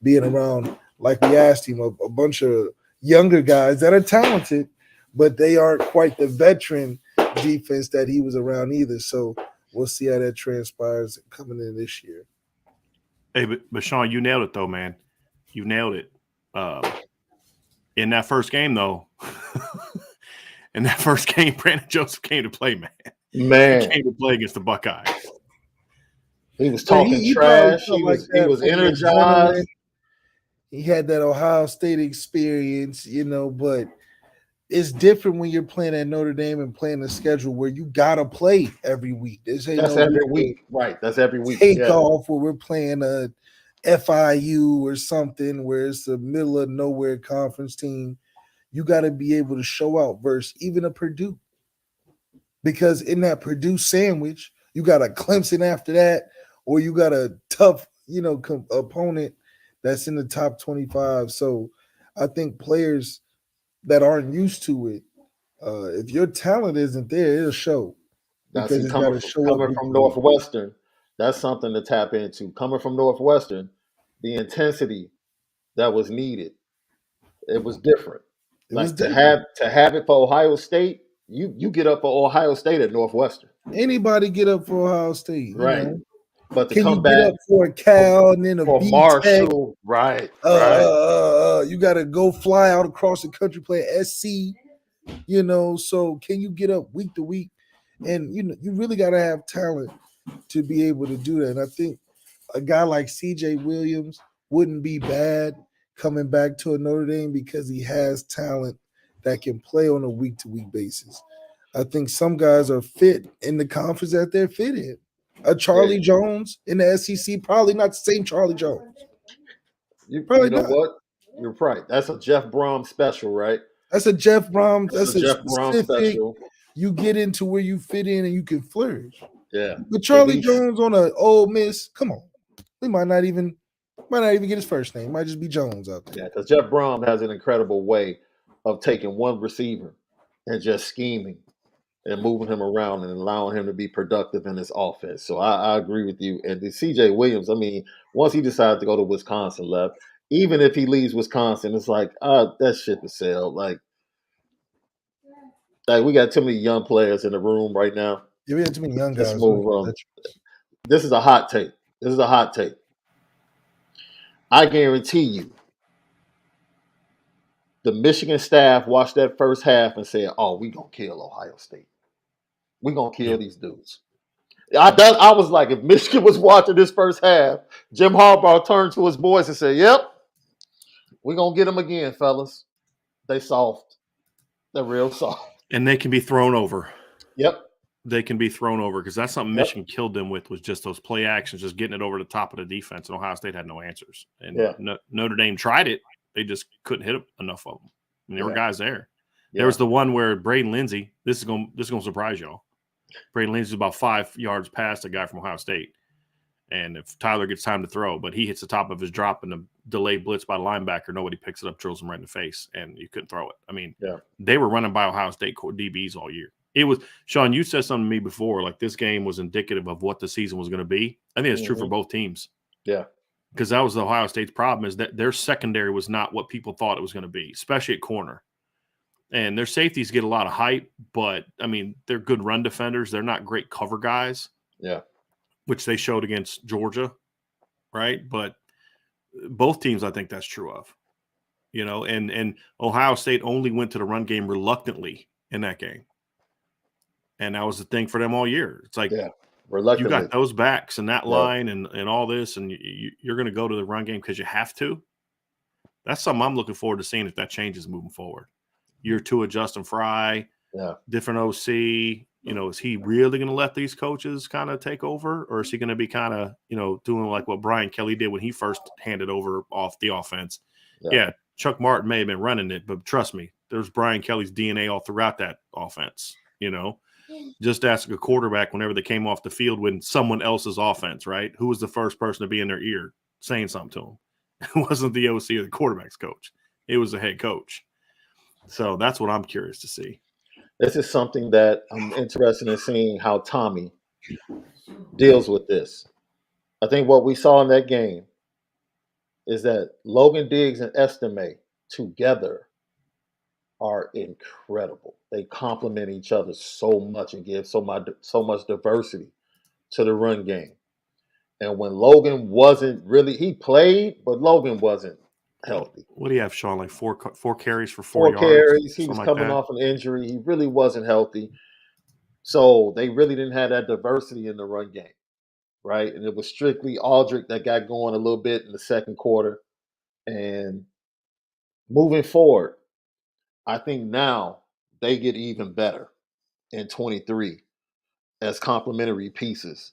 being around, like we asked him, a bunch of younger guys that are talented, but they aren't quite the veteran defense that he was around either. So we'll see how that transpires coming in this year. Hey, but Shaun, you nailed it though, man. You nailed it. In that first game, though, Brandon Joseph came to play, man. He came to play against the Buckeyes. He was talking trash. He was energized. He had that Ohio State experience, but it's different when you're playing at Notre Dame and playing a schedule where you gotta play every week. That's every week, right? That's every week. Take off where we're playing a FIU or something where it's the middle of nowhere conference team. You got to be able to show out versus even a Purdue, because in that Purdue sandwich, you got a Clemson after that, or you got a tough, opponent that's in the top 25. So I think players that aren't used to it, if your talent isn't there, it'll show. Because coming from Northwestern, that's something to tap into. Coming from Northwestern, the intensity that was needed, it was different. To have it for Ohio State, you get up for Ohio State at Northwestern. Anybody get up for Ohio State, Right. You know? But to Can come you back get up for a Cal and then a for B-Tech? Marshall, right. You got to go fly out across the country, play SC, So can you get up week to week? And, you really got to have talent to be able to do that. And I think a guy like C.J. Williams wouldn't be bad coming back to a Notre Dame because he has talent that can play on a week-to-week basis. I think some guys are fit in the conference that they're fit in. A Charlie Jones in the SEC, probably not the same Charlie Jones. You know what? You're right. That's a Jeff Brom special, right? That's a Jeff Brom. That's a Jeff Brom special. You get into where you fit in and you can flourish. Yeah. But Charlie Jones on a Ole Miss, come on. He might not even get his first name. Might just be Jones out there. Yeah, because Jeff Brom has an incredible way of taking one receiver and just scheming and moving him around and allowing him to be productive in his offense. So I agree with you. And the C.J. Williams, I mean, once he decided to go to Wisconsin, left, even if he leaves Wisconsin, it's like, that ship is sailed. Like we got too many young players in the room right now. Yeah, we got too many young guys. Let's move on. This is a hot take. I guarantee you, the Michigan staff watched that first half and said, "Oh, we gonna kill Ohio State. We gonna kill these dudes." I was like, if Michigan was watching this first half, Jim Harbaugh turned to his boys and said, "Yep, we gonna get them again, fellas. They soft. They're real soft, and they can be thrown over." Yep. They can be thrown over because that's something Michigan killed them with, was just those play actions, just getting it over the top of the defense. And Ohio State had no answers. And Notre Dame tried it. They just couldn't hit enough of them. And there were guys there. Yeah. There was the one where Braden Lindsey, this is going to surprise y'all. Braden Lindsey is about 5 yards past a guy from Ohio State. And if Tyler gets time to throw, but he hits the top of his drop and the delayed blitz by the linebacker, nobody picks it up, drills him right in the face, and you couldn't throw it. I mean, they were running by Ohio State DBs all year. It was, Shaun, you said something to me before, like this game was indicative of what the season was going to be. I think it's true for both teams. Yeah. Because that was the Ohio State's problem, is that their secondary was not what people thought it was going to be, especially at corner. And their safeties get a lot of hype, but, I mean, they're good run defenders. They're not great cover guys. Yeah. Which they showed against Georgia, right? But both teams, I think that's true of. And Ohio State only went to the run game reluctantly in that game. And that was the thing for them all year. It's like, you got those backs and that line and all this, and you're going to go to the run game because you have to. That's something I'm looking forward to seeing if that changes moving forward. Year 2 of Justin Fry, different OC. Is he really going to let these coaches kind of take over, or is he going to be kind of, doing like what Brian Kelly did when he first handed over off the offense? Yeah, Chuck Martin may have been running it, but trust me, there's Brian Kelly's DNA all throughout that offense, Just ask a quarterback whenever they came off the field with someone else's offense, right? Who was the first person to be in their ear saying something to them? It wasn't the OC or the quarterback's coach. It was the head coach. So that's what I'm curious to see. This is something that I'm interested in seeing how Tommy deals with this. I think what we saw in that game is that Logan Diggs and Estime together are incredible. They complement each other so much and give so much diversity to the run game. And when Logan wasn't really, he played, but Logan wasn't healthy. What do you have, Shaun? Like four carries for 4 yards? 4 carries. He was coming off an injury. He really wasn't healthy. So they really didn't have that diversity in the run game, right? And it was strictly Aldrich that got going a little bit in the second quarter. And moving forward, I think now they get even better in 23 as complementary pieces.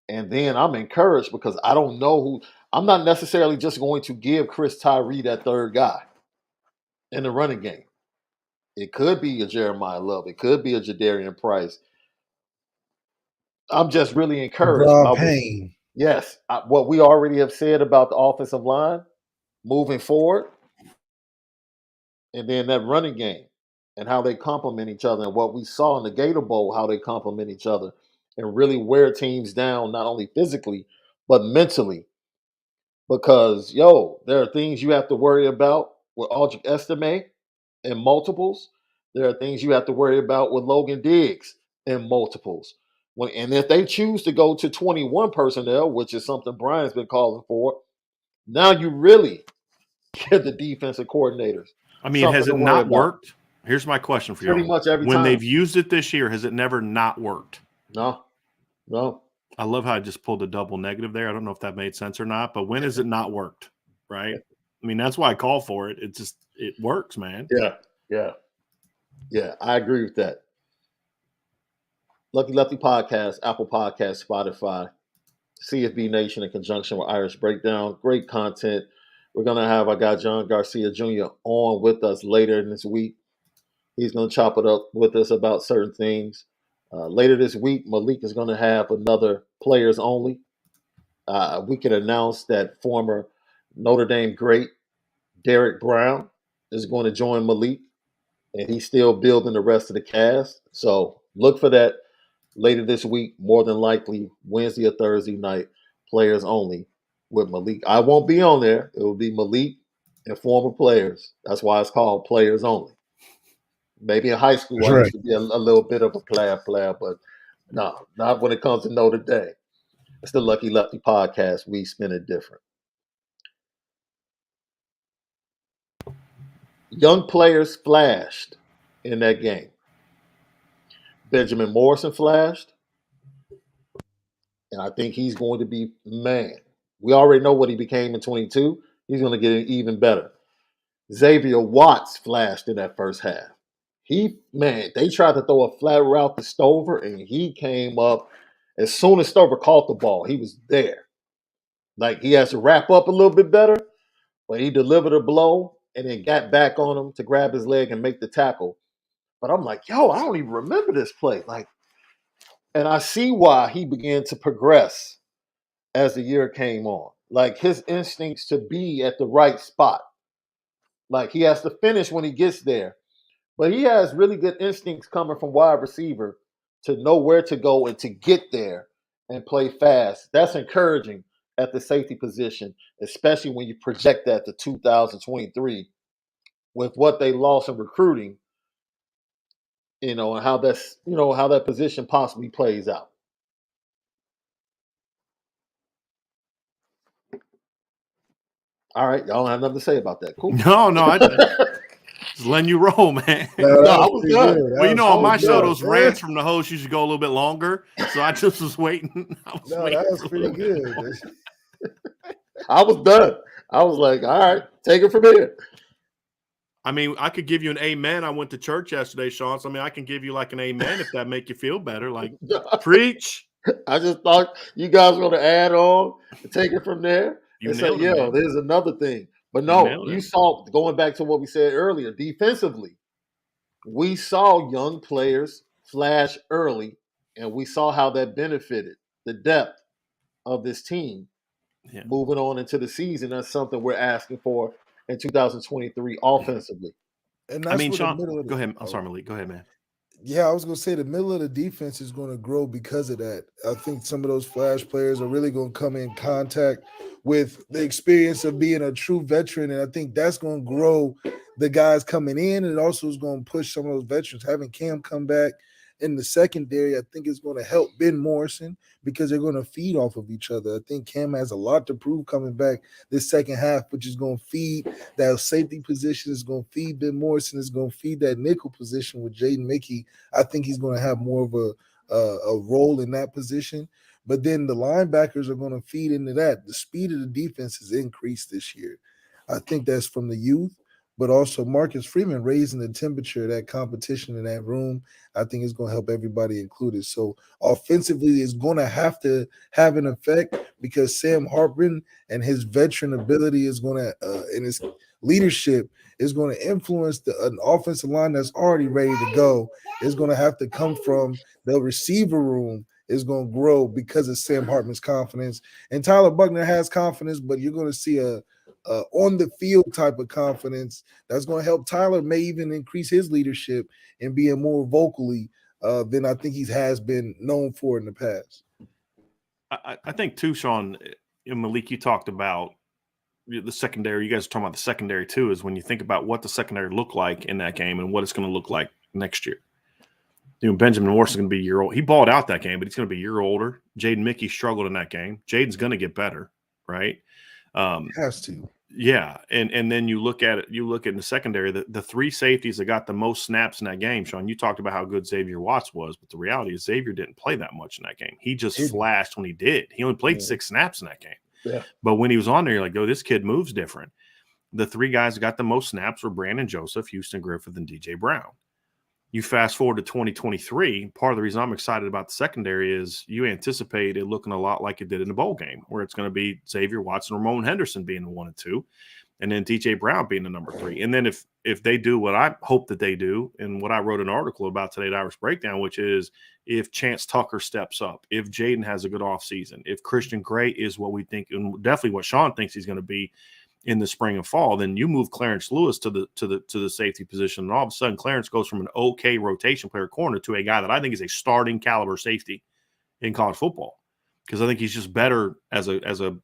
And then I'm encouraged because I don't know who – I'm not necessarily just going to give Chris Tyree that third guy in the running game. It could be a Jeremiah Love. It could be a Jadarian Price. I'm just really encouraged. What we already have said about the offensive line moving forward, and then that running game and how they complement each other, and what we saw in the Gator Bowl, how they complement each other and really wear teams down, not only physically, but mentally. Because, there are things you have to worry about with Aldrich Estime and multiples. There are things you have to worry about with Logan Diggs and multiples. And if they choose to go to 21 personnel, which is something Brian's been calling for, now you really give the defensive coordinators I mean, something has to it worry not about. worked? Here's my question for Pretty y'all. much every when time. they've used it this year, has it never not worked? No. I love how I just pulled a double negative there. I don't know if that made sense or not, but when has it not worked? Right? I mean, that's why I call for it. It works, man. Yeah, I agree with that. Lucky Lefty Podcast, Apple Podcast, Spotify, CFB Nation in conjunction with Irish Breakdown. Great content. We're going to have our guy John Garcia Jr. on with us later in this week. He's going to chop it up with us about certain things. Later this week, Malik is going to have another players only. We can announce that former Notre Dame great Derek Brown is going to join Malik, and he's still building the rest of the cast. So look for that later this week, more than likely Wednesday or Thursday night, players only with Malik. I won't be on there. It will be Malik and former players. That's why it's called players only. Maybe in high school, I used to be a little bit of a player, but no, not when it comes to Notre Dame. It's the Lucky Lefty Podcast. We spin it different. Young players flashed in that game. Benjamin Morrison flashed, and I think he's going to be, man, we already know what he became in 22. He's going to get even better. Xavier Watts flashed in that first half. They tried to throw a flat route to Stover, and he came up. As soon as Stover caught the ball, he was there. Like, he has to wrap up a little bit better, but he delivered a blow and then got back on him to grab his leg and make the tackle. But I'm like, yo, I don't even remember this play. And I see why he began to progress as the year came on. Like, his instincts to be at the right spot. Like, he has to finish when he gets there. But he has really good instincts coming from wide receiver to know where to go and to get there and play fast. That's encouraging at the safety position, especially when you project that to 2023 with what they lost in recruiting, and how that position possibly plays out. All right, y'all don't have nothing to say about that. Cool. No, I just letting you roll, man. No, I was done. Well, on my show, those rants from the host usually go a little bit longer, so I just was waiting. That was pretty good. I was done. I was like, all right, take it from here. I mean, I could give you an amen. I went to church yesterday, Shaun. So, I mean, I can give you like an amen if that make you feel better. Like, preach. I just thought you guys were going to add on and take it from there. You and say, there's another thing. But no, you saw, going back to what we said earlier, defensively, we saw young players flash early, and we saw how that benefited the depth of this team moving on into the season. That's something we're asking for in 2023 offensively. And that's Shaun, go ahead. I'm sorry, Malik. Go ahead, man. Yeah, I was going to say the middle of the defense is going to grow because of that. I think some of those flash players are really going to come in contact with the experience of being a true veteran, and I think that's going to grow the guys coming in, and it also is going to push some of those veterans. Having Cam come back in the secondary, I think is going to help Ben Morrison because they're going to feed off of each other. I think Cam has a lot to prove coming back this second half, which is going to feed that safety position, is going to feed Ben Morrison, is going to feed that nickel position with Jaden Mickey. I think he's going to have more of a role in that position. But then the linebackers are going to feed into that. The speed of the defense has increased this year. I think that's from the youth, but also Marcus Freeman raising the temperature of that competition in that room. I think it's going to help everybody included. So offensively, it's going to have an effect because Sam Hartman and his veteran ability is going to, and his leadership is going to influence an offensive line that's already ready to go. It's going to have to come from the receiver room. Is going to grow because of Sam Hartman's confidence. And Tyler Buckner has confidence, but you're going to see a on the field type of confidence that's going to help Tyler may even increase his leadership and being more vocally than I think he has been known for in the past. I think too, Shaun and Malik, you talked about the secondary. You guys are talking about the secondary too, is when you think about what the secondary looked like in that game and what it's going to look like next year. Benjamin Morris is going to be a year old. He balled out that game, but he's going to be a year older. Jaden Mickey struggled in that game. Jaden's going to get better, right? Has to. Yeah, and then you look at it. You look at in the secondary, the three safeties that got the most snaps in that game. Shaun, you talked about how good Xavier Watts was, but the reality is Xavier didn't play that much in that game. He just flashed when he did. He only played 6 snaps in that game. Yeah. But when he was on there, you're like, oh, this kid moves different. The 3 guys that got the most snaps were Brandon Joseph, Houston Griffith, and DJ Brown. You fast forward to 2023, part of the reason I'm excited about the secondary is you anticipate it looking a lot like it did in the bowl game, where it's going to be Xavier Watson, Ramon Henderson being the 1 and 2, and then DJ Brown being the number 3. And then if they do what I hope that they do, and what I wrote an article about today at Irish Breakdown, which is if Chance Tucker steps up, if Jaden has a good offseason, if Christian Gray is what we think, and definitely what Shaun thinks he's going to be in the spring and fall, then you move Clarence Lewis to the safety position, and all of a sudden Clarence goes from an okay rotation player corner to a guy that I think is a starting caliber safety in college football, because I think he's just better as a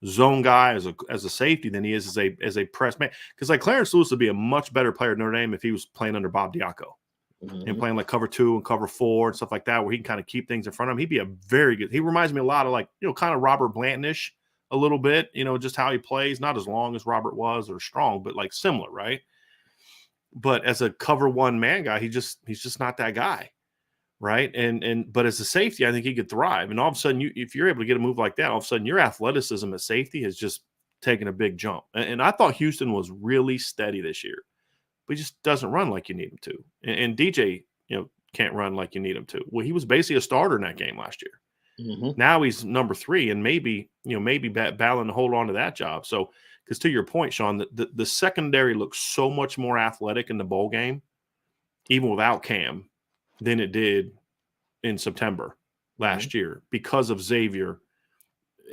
zone guy, as a safety than he is as a press man. Because like Clarence Lewis would be a much better player at Notre Dame if he was playing under Bob Diaco and playing like cover 2 and cover 4 and stuff like that, where he can kind of keep things in front of him. He'd be a very good. He reminds me a lot of like kind of Robert Blanton-ish. A little bit, just how he plays, not as long as Robert was or strong, but like similar, right? But as a cover 1 man guy, he's just not that guy, right? But as a safety, I think he could thrive. And all of a sudden, if you're able to get a move like that, all of a sudden your athleticism at safety has just taken a big jump. And I thought Houston was really steady this year, but he just doesn't run like you need him to. And DJ, can't run like you need him to. Well, he was basically a starter in that game last year. Now he's number 3, and maybe battling to hold on to that job. So, because to your point, Shaun, the secondary looks so much more athletic in the bowl game, even without Cam, than it did in September last year because of Xavier.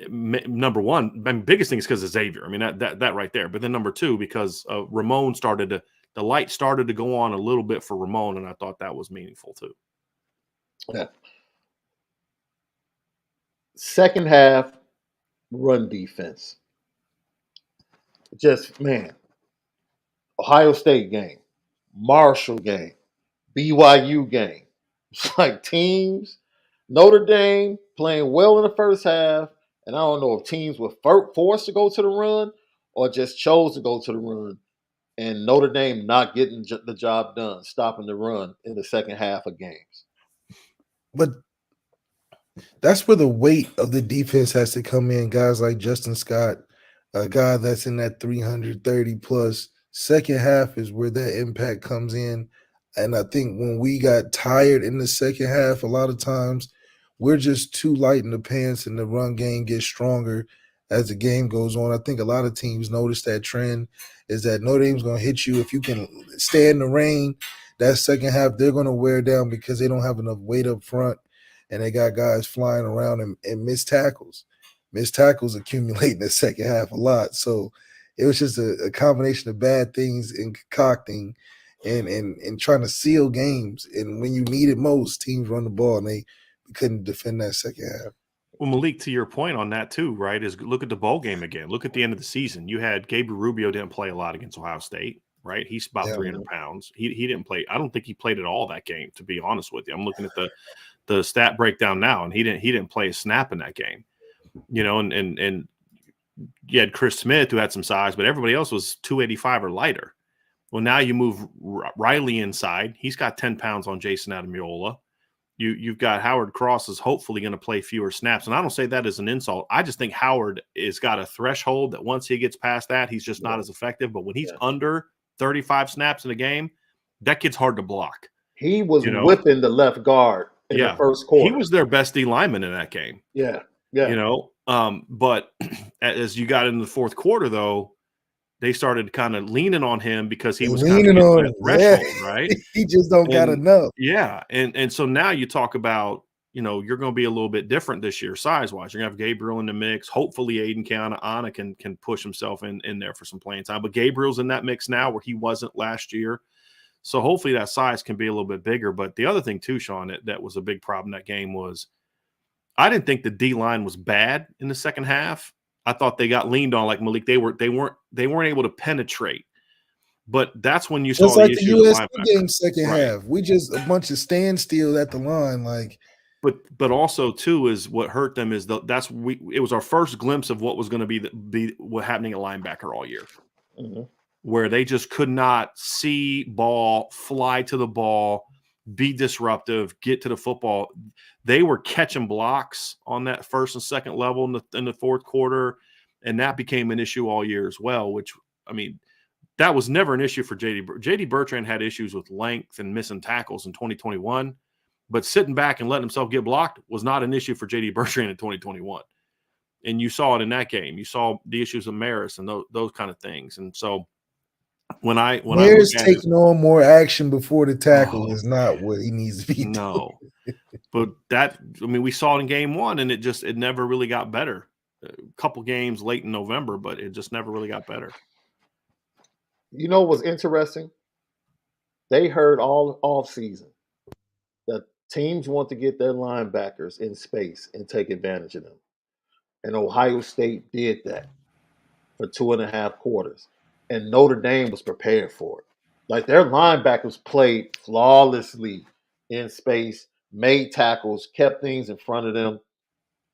Number 1, biggest thing is because of Xavier. I mean that right there. But then number 2, because Ramon the light started to go on a little bit for Ramon, and I thought that was meaningful too. Yeah. Second half run defense. Just, man, Ohio State game, Marshall game, BYU game. It's like teams, Notre Dame playing well in the first half, and I don't know if teams were forced to go to the run or just chose to go to the run, and Notre Dame not getting the job done, stopping the run in the second half of games. But that's where the weight of the defense has to come in. Guys like Justin Scott, a guy that's in that 330 plus. Second half is where that impact comes in. And I think when we got tired in the second half, a lot of times we're just too light in the pants, and the run game gets stronger as the game goes on. I think a lot of teams notice that trend is that Notre Dame's going to hit you. If you can stay in the rain, that second half, they're going to wear down because they don't have enough weight up front. And they got guys flying around and missed tackles. Missed tackles accumulate in the second half a lot. So it was just a combination of bad things and concocting and trying to seal games. And when you need it most, teams run the ball, and they couldn't defend that second half. Well, Malik, to your point on that too, right, is look at the bowl game again. Look at the end of the season. You had Gabriel Rubio didn't play a lot against Ohio State, right? He's about 300 pounds. He didn't play. I don't think he played at all that game, to be honest with you. I'm looking at the stat breakdown now, and he didn't play a snap in that game, and you had Chris Smith, who had some size, but everybody else was 285 or lighter. Well, now you move Riley inside. He's got 10 pounds on Jason Adamiola. You've got Howard Cross is hopefully going to play fewer snaps. And I don't say that as an insult. I just think Howard has got a threshold that once he gets past that, he's just not as effective. But when he's under 35 snaps in a game, that kid's hard to block. He was whipping the left guard in the first quarter. He was their best D lineman in that game. Yeah. But as you got into the fourth quarter, though, they started kind of leaning on him because he was leaning kind of on that threshold, right? He just don't got enough. Yeah. And so now you talk about, you're going to be a little bit different this year size-wise. You're going to have Gabriel in the mix. Hopefully Aiden Anna can push himself in there for some playing time. But Gabriel's in that mix now where he wasn't last year. So hopefully that size can be a little bit bigger. But the other thing too, Shaun, that was a big problem in that game was I didn't think the D-line was bad in the second half. I thought they got leaned on like Malik. They weren't able to penetrate. But that's when you Just saw like the the issues of USC linebacker. game second half. We just a bunch of standstill at the line. Like, but also too is what hurt them is it was our first glimpse of what was going to be what happening at linebacker all year, where they just could not see ball, fly to the ball, be disruptive, get to the football. They were catching blocks on that first and second level in the fourth quarter, and that became an issue all year as well. Which, I mean, that was never an issue for JD Bertrand had issues with length and missing tackles in 2021. But sitting back and letting himself get blocked was not an issue for JD Bertrand in 2021. And you saw it in that game. You saw the issues of Maris and those kind of things. And so when I Maris taking on more action before the tackle is not what he needs to be doing. No. But we saw it in game one, and it never really got better. A couple games late in November, but it just never really got better. You know what's interesting? They heard all off season that teams want to get their linebackers in space and take advantage of them. And Ohio State did that for 2.5 quarters. And Notre Dame was prepared for it. Like, their linebackers played flawlessly in space, made tackles, kept things in front of them.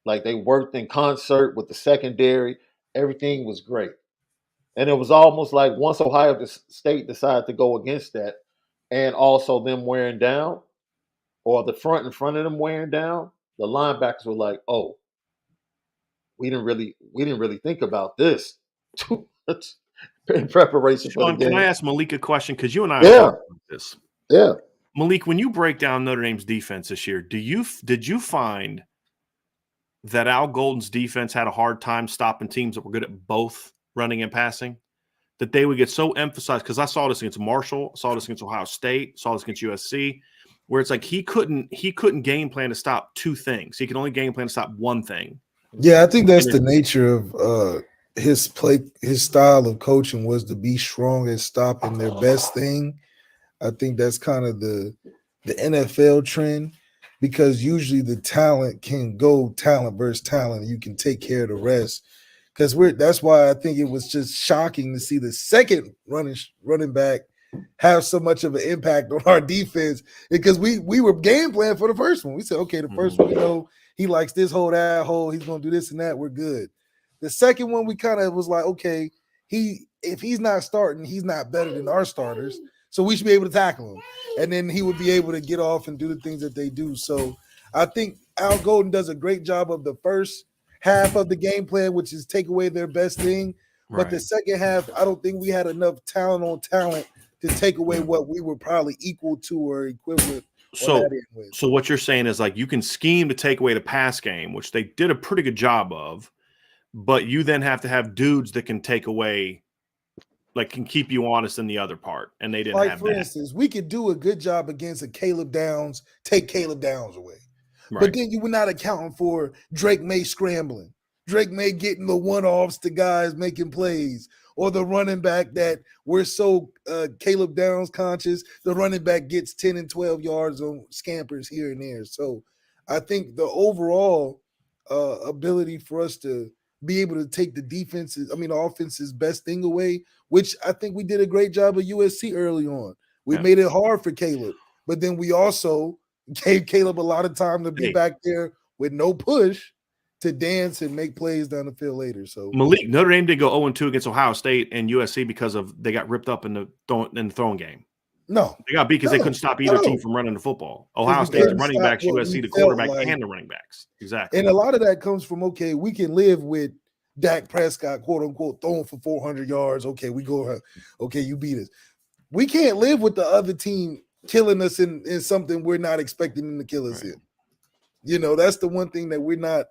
Like, they worked in concert with the secondary. Everything was great. And it was almost like once Ohio State decided to go against that, and also them wearing down, or the front in front of them wearing down, the linebackers were like, "Oh, we didn't really think about this in preparation for the Shaun, game." can I ask Malik a question? Because you and I Yeah. talked about this. Yeah. Malik, when you break down Notre Dame's defense this year, did you find that Al Golden's defense had a hard time stopping teams that were good at both running and passing? That they would get so emphasized, because I saw this against Marshall, saw this against Ohio State, saw this against USC, where it's like he couldn't game plan to stop two things. He could only game plan to stop one thing. Yeah, I think that's the nature of his style of coaching was to be strong at stopping their best thing. I think that's kind of the NFL trend, because usually the talent can go talent versus talent. You can take care of the rest. Because that's why I think it was just shocking to see the second running back have so much of an impact on our defense, because we were game plan for the first one. We said, okay, the first one, we know he likes this hole, that hole, he's going to do this and that, we're good. The second one, we kind of was like, okay, if he's not starting, he's not better than our starters, so we should be able to tackle him. And then he would be able to get off and do the things that they do. So I think Al Golden does a great job of the first half of the game plan, which is take away their best thing. But the second half, I don't think we had enough talent on talent to take away what we were probably equal to or equivalent. So what you're saying is, like, you can scheme to take away the pass game, which they did a pretty good job of, but you then have to have dudes that can take away, like, can keep you honest in the other part, and they didn't have that. For instance, we could do a good job against a Caleb Downs, take Caleb Downs away. Right. But then you were not accounting for Drake May scrambling, Drake May getting the one-offs to guys making plays, or the running back that we're so Caleb Downs conscious, the running back gets 10 and 12 yards on scampers here and there. So I think the overall ability for us to be able to take the offense's best thing away, which I think we did a great job of USC early on. We made it hard for Caleb, but then we also gave Caleb a lot of time to be back there with no push to dance and make plays down the field later. So Malik, Notre Dame did go 0-2 against Ohio State and USC because they got ripped up in the throwing game. No, they got beat because they couldn't stop either team from running the football. Ohio State's running backs, USC the quarterback and the running backs. Exactly. And a lot of that comes from, okay, we can live with Dak Prescott, quote unquote, throwing for 400 yards. Okay, you beat us. We can't live with the other team killing us in something we're not expecting them to kill us in. You know, that's the one thing that we're not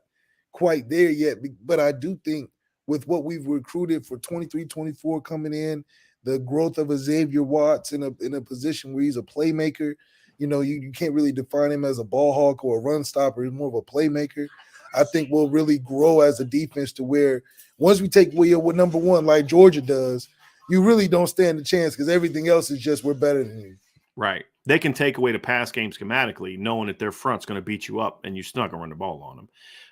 quite there yet. But I do think with what we've recruited for 23-24 coming in, the growth of a Xavier Watts in a position where he's a playmaker, you know, you can't really define him as a ball hawk or a run stopper. He's more of a playmaker. I think we'll really grow as a defense to where once we take away your number one, like Georgia does, you really don't stand a chance because everything else is just we're better than you. Right. They can take away the pass game schematically, knowing that their front's going to beat you up, and you're still going to run the ball on them.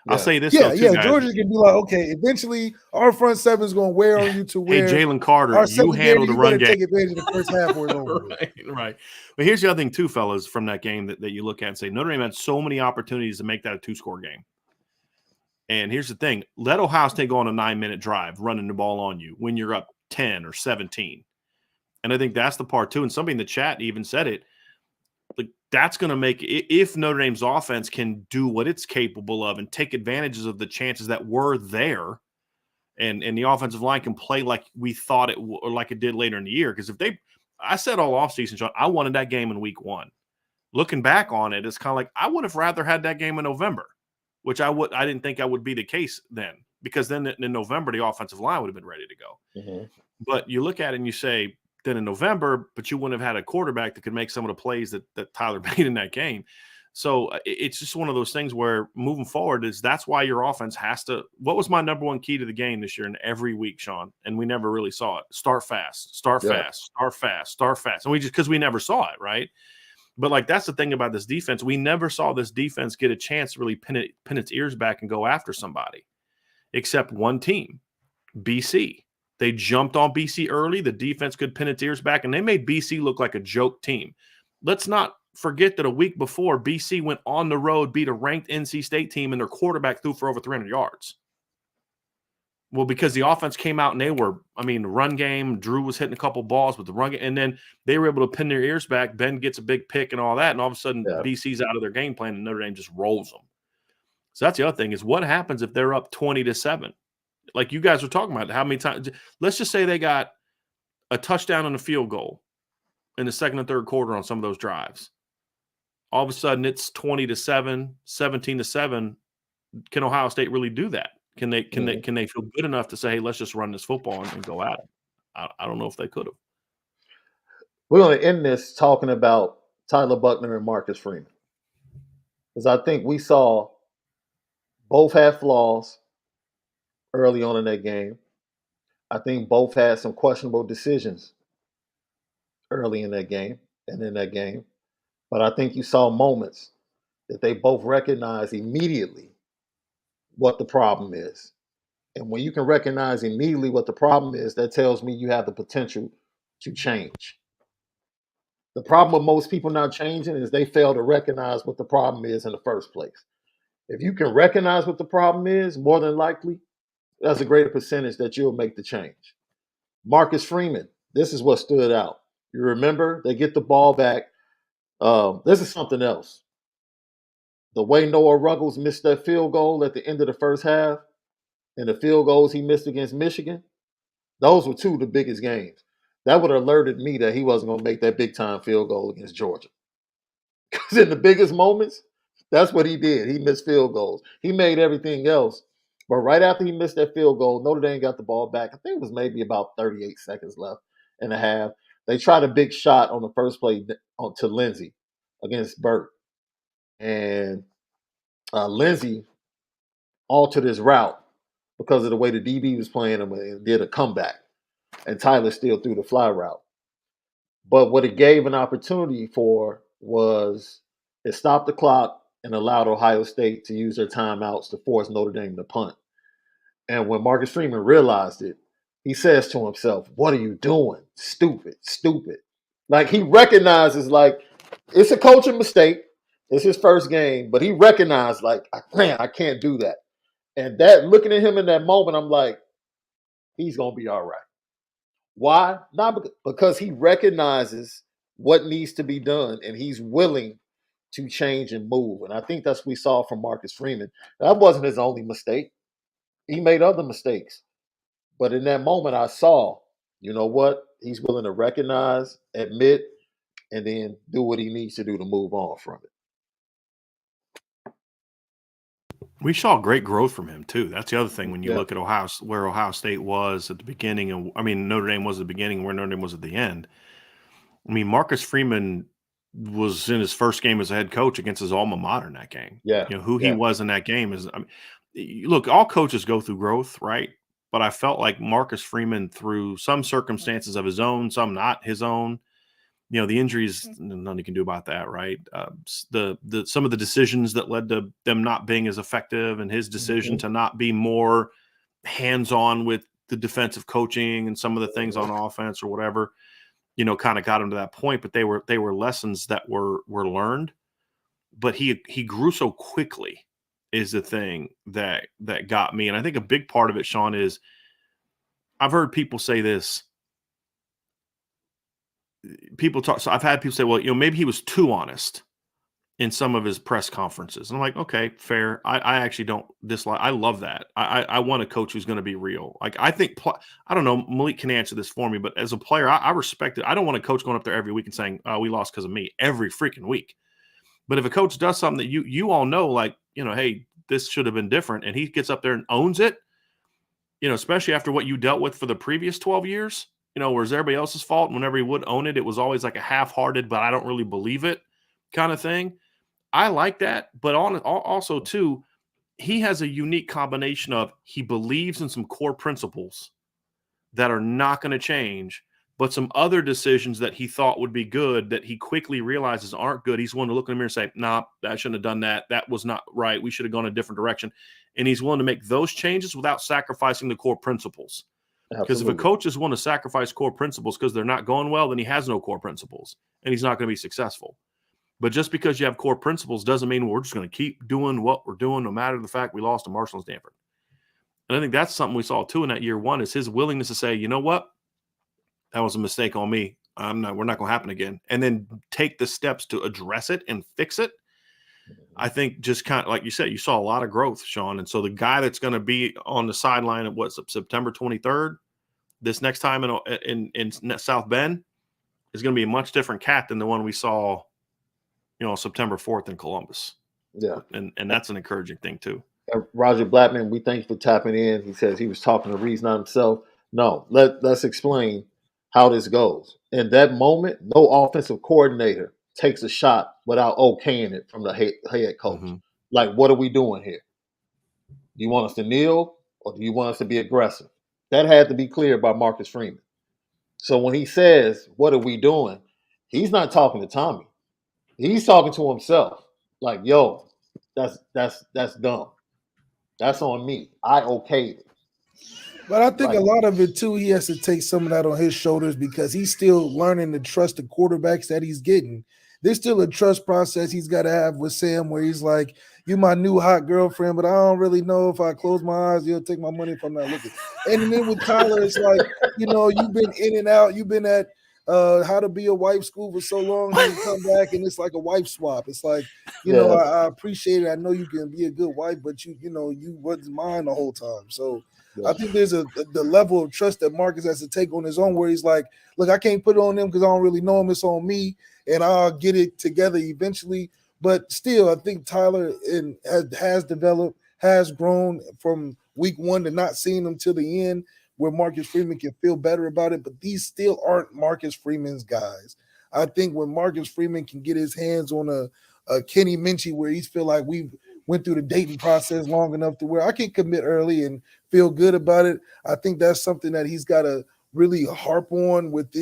Yeah. I'll say this, though, too, guys. Georgia can be like, okay, eventually our front seven is going to wear on you to where. Hey, Jalen Carter, you handle the run game. Take advantage of the first half or it's over. Right. But here's the other thing, too, fellas, from that game that you look at and say, Notre Dame had so many opportunities to make that a 2-score game. And here's the thing. Let Ohio State go on a 9-minute drive running the ball on you when you're up 10 or 17. And I think that's the part, too. And somebody in the chat even said it. Like, that's going to make – if Notre Dame's offense can do what it's capable of and take advantages of the chances that were there, and the offensive line can play like we thought or like it did later in the year. Because if they – I said all offseason, Shaun, I wanted that game in week 1. Looking back on it, it's kind of like I would have rather had that game in November, which I didn't think I would be the case then, because then in November the offensive line would have been ready to go. Mm-hmm. But you look at it and you say – then in November, but you wouldn't have had a quarterback that could make some of the plays that Tyler made in that game. So it's just one of those things where moving forward that's why your offense has to – what was my number one key to the game this year and every week, Shaun? And we never really saw it. Start fast. And because we never saw it, right? But, like, that's the thing about this defense. We never saw this defense get a chance to really pin its ears back and go after somebody, except one team, BC. They jumped on BC early. The defense could pin its ears back, and they made BC look like a joke team. Let's not forget that a week before, BC went on the road, beat a ranked NC State team, and their quarterback threw for over 300 yards. Well, because the offense came out and they were, run game, Drew was hitting a couple balls with the run game, and then they were able to pin their ears back. Ben gets a big pick and all that, and all of a sudden BC's out of their game plan, and Notre Dame just rolls them. So that's the other thing is what happens if they're up 20-7? Like you guys were talking about, how many times – let's just say they got a touchdown and a field goal in the second and third quarter on some of those drives. All of a sudden it's 20-7, 17-7. Can Ohio State really do that? Can they feel good enough to say, hey, let's just run this football and go at it? I don't know if they could have. We're going to end this talking about Tyler Buchner and Marcus Freeman, because I think we saw both have flaws early on in that game. I think both had some questionable decisions early in that game and in that game. But I think you saw moments that they both recognized immediately what the problem is. And when you can recognize immediately what the problem is, that tells me you have the potential to change. The problem with most people not changing is they fail to recognize what the problem is in the first place. If you can recognize what the problem is, more than likely, that's a greater percentage that you'll make the change. Marcus Freeman, this is what stood out. You remember, they get the ball back. This is something else. The way Noah Ruggles missed that field goal at the end of the first half and the field goals he missed against Michigan, those were two of the biggest games. That would have alerted me that he wasn't going to make that big-time field goal against Georgia. Because in the biggest moments, that's what he did. He missed field goals. He made everything else. But right after he missed that field goal, Notre Dame got the ball back. I think it was maybe about 38 seconds left in the half. They tried a big shot on the first play to Lindsey against Burt. And Lindsey altered his route because of the way the DB was playing him and did a comeback. And Tyler still threw the fly route. But what it gave an opportunity for was it stopped the clock and allowed Ohio State to use their timeouts to force Notre Dame to punt. And when Marcus Freeman realized it, he says to himself, what are you doing? Stupid. Like, he recognizes, like, it's a coaching mistake. It's his first game. But he recognized, like, I can't do that. And that, looking at him in that moment, I'm like, he's going to be all right. Why? Not because he recognizes what needs to be done, and he's willing to change and move. And I think that's what we saw from Marcus Freeman. That wasn't his only mistake. He made other mistakes. But in that moment, I saw, you know what? He's willing to recognize, admit, and then do what he needs to do to move on from it. We saw great growth from him, too. That's the other thing when you look at where Ohio State was at the beginning. And Notre Dame was at the beginning, where Notre Dame was at the end. Marcus Freeman was in his first game as a head coach against his alma mater in that game. Yeah. Who he was in that game is, look, all coaches go through growth, right? But I felt like Marcus Freeman, through some circumstances of his own, some not his own, you know, the injuries, nothing you can do about that, right? Some of the decisions that led to them not being as effective, and his decision to not be more hands-on with the defensive coaching and some of the things on offense or whatever, you know, kind of got him to that point. But they were lessons that were learned. But he grew so quickly is the thing that got me. And I think a big part of it, Shaun, is I've heard people say this. People talk. So I've had people say, well, you know, maybe he was too honest in some of his press conferences. And I'm like, okay, fair. I actually don't dislike. I love that. I want a coach who's going to be real. Like, I think, I don't know, Malik can answer this for me, but as a player, I respect it. I don't want a coach going up there every week and saying, we lost because of me every freaking week. But if a coach does something that you all know, like, you know, hey, this should have been different, and he gets up there and owns it, you know, especially after what you dealt with for the previous 12 years, you know, whereas everybody else's fault, and whenever he would own it, it was always like a half-hearted, but I don't really believe it kind of thing. I like that, but also, too, he has a unique combination of he believes in some core principles that are not going to change, but some other decisions that he thought would be good that he quickly realizes aren't good. He's willing to look in the mirror and say, nah, I shouldn't have done that. That was not right. We should have gone a different direction. And he's willing to make those changes without sacrificing the core principles. Because if a coach is willing to sacrifice core principles because they're not going well, then he has no core principles and he's not going to be successful. But just because you have core principles doesn't mean we're just going to keep doing what we're doing, no matter the fact we lost to Marshall and Stanford. And I think that's something we saw too in that year one, is his willingness to say, you know what? That was a mistake on me. We're not going to happen again. And then take the steps to address it and fix it. I think just kind of like you said, you saw a lot of growth, Shaun. And so the guy that's going to be on the sideline at September 23rd, this next time in South Bend, is going to be a much different cat than the one we saw, you know, September 4th in Columbus. Yeah. And that's an encouraging thing too. Roger Blackman, we thank you for tapping in. He says he was talking to Reese, not himself. No, let's explain how this goes. In that moment, no offensive coordinator takes a shot without okaying it from the head coach. Mm-hmm. Like, what are we doing here? Do you want us to kneel, or do you want us to be aggressive? That had to be clear by Marcus Freeman. So when he says, what are we doing? He's not talking to Tommy. He's talking to himself. Like, yo, that's dumb. That's on me. I okayed it. But I think a lot of it, too, he has to take some of that on his shoulders because he's still learning to trust the quarterbacks that he's getting. There's still a trust process he's got to have with Sam where he's like, you're my new hot girlfriend, but I don't really know if I close my eyes, you'll take my money if I'm not looking. And then with Tyler, it's like, you know, you've been in and out. You've been at How to Be a Wife school for so long, then you come back and it's like a wife swap. It's like, you know, I appreciate it. I know you can be a good wife, but you know, you wasn't mine the whole time. So I think there's the level of trust that Marcus has to take on his own, where he's like, look, I can't put it on them because I don't really know them. It's on me, and I'll get it together eventually. But still, I think Tyler has developed, has grown from week one to not seeing him till the end, where Marcus Freeman can feel better about it. But these still aren't Marcus Freeman's guys. I think when Marcus Freeman can get his hands on a Kenny Minchie, where he feel like we went through the dating process long enough to where I can commit early and feel good about it. I think that's something that he's got to really harp on with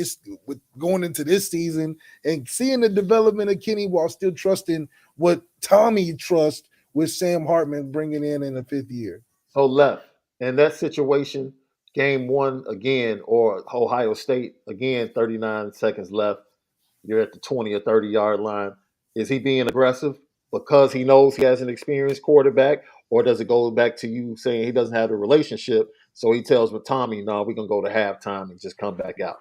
going into this season and seeing the development of Kenny while still trusting what Tommy trusts with Sam Hartman bringing in the fifth year. So left in that situation, game one again, or Ohio State again, 39 seconds left. You're at the 20 or 30-yard line. Is he being aggressive because he knows he has an experienced quarterback, or does it go back to you saying he doesn't have a relationship, so he tells with Tommy, no, we're going to go to halftime and just come back out?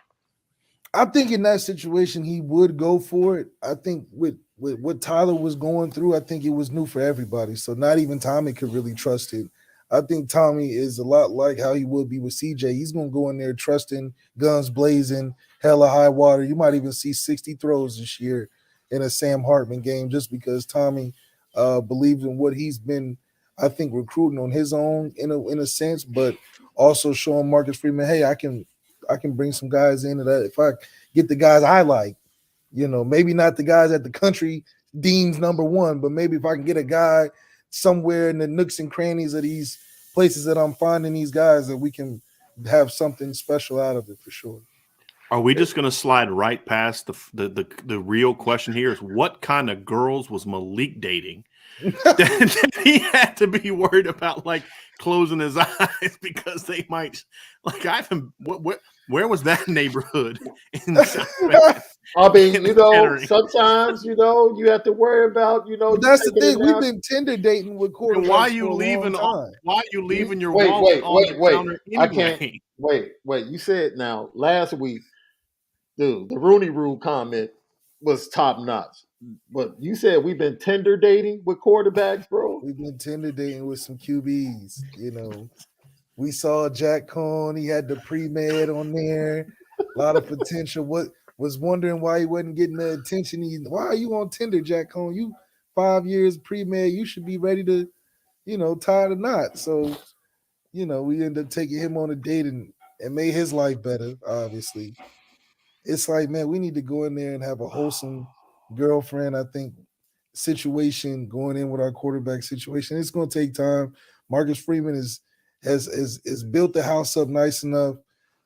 I think in that situation, he would go for it. I think with what Tyler was going through, I think it was new for everybody. So not even Tommy could really trust it. I think Tommy is a lot like how he would be with CJ. He's going to go in there trusting, guns blazing, hella high water. You might even see 60 throws this year in a Sam Hartman game just because Tommy believes in what he's been, I think, recruiting on his own in a sense, but also showing Marcus Freeman, hey, I can bring some guys into that if I get the guys I like. You know, maybe not the guys at the country deems number one, but maybe if I can get a guy somewhere in the nooks and crannies of these places that I'm finding these guys, that we can have something special out of it for sure. Are we just going to slide right past the real question here? Is what kind of girls was Malik dating? that he had to be worried about like closing his eyes because they might like where was that neighborhood in I mean, sometimes you have to worry about That's the thing. We've been Tinder dating with quarterbacks. Why are you leaving? Why are you leaving your wallet on the counter anyway? I can't. Wait. You said now last week, dude. The Rooney Rule comment was top notch. But you said we've been Tinder dating with quarterbacks, bro. We've been Tinder dating with some QBs. We saw Jack Cohn. He had the pre-med on there. A lot of potential. What was wondering why he wasn't getting the attention. Why are you on Tinder, Jack Cohn? You 5 years pre-med. You should be ready to, tie the knot. So, we ended up taking him on a date and made his life better, obviously. It's like, man, we need to go in there and have a wholesome girlfriend, I think, situation going in with our quarterback situation. It's going to take time. Marcus Freeman has built the house up nice enough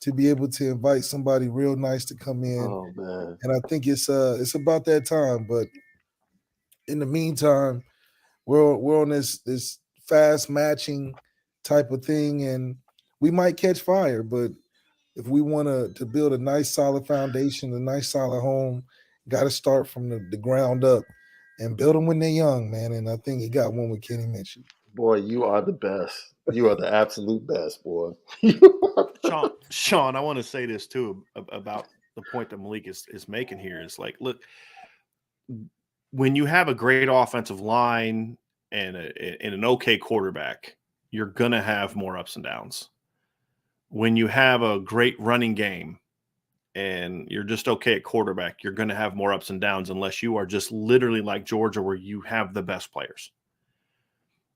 to be able to invite somebody real nice to come in. Oh, man. And I think it's about that time. But in the meantime, we're on this fast matching type of thing, and we might catch fire, but if we want to build a nice solid foundation, a nice solid home, got to start from the ground up and build them when they're young, man. And I think he got one with Kenny Minchie. Boy, you are the best. You are the absolute best, boy. Shaun, I want to say this too about the point that Malik is making here. Is like, look, when you have a great offensive line and an okay quarterback, you're gonna have more ups and downs. When you have a great running game and you're just okay at quarterback, you're going to have more ups and downs unless you are just literally like Georgia where you have the best players.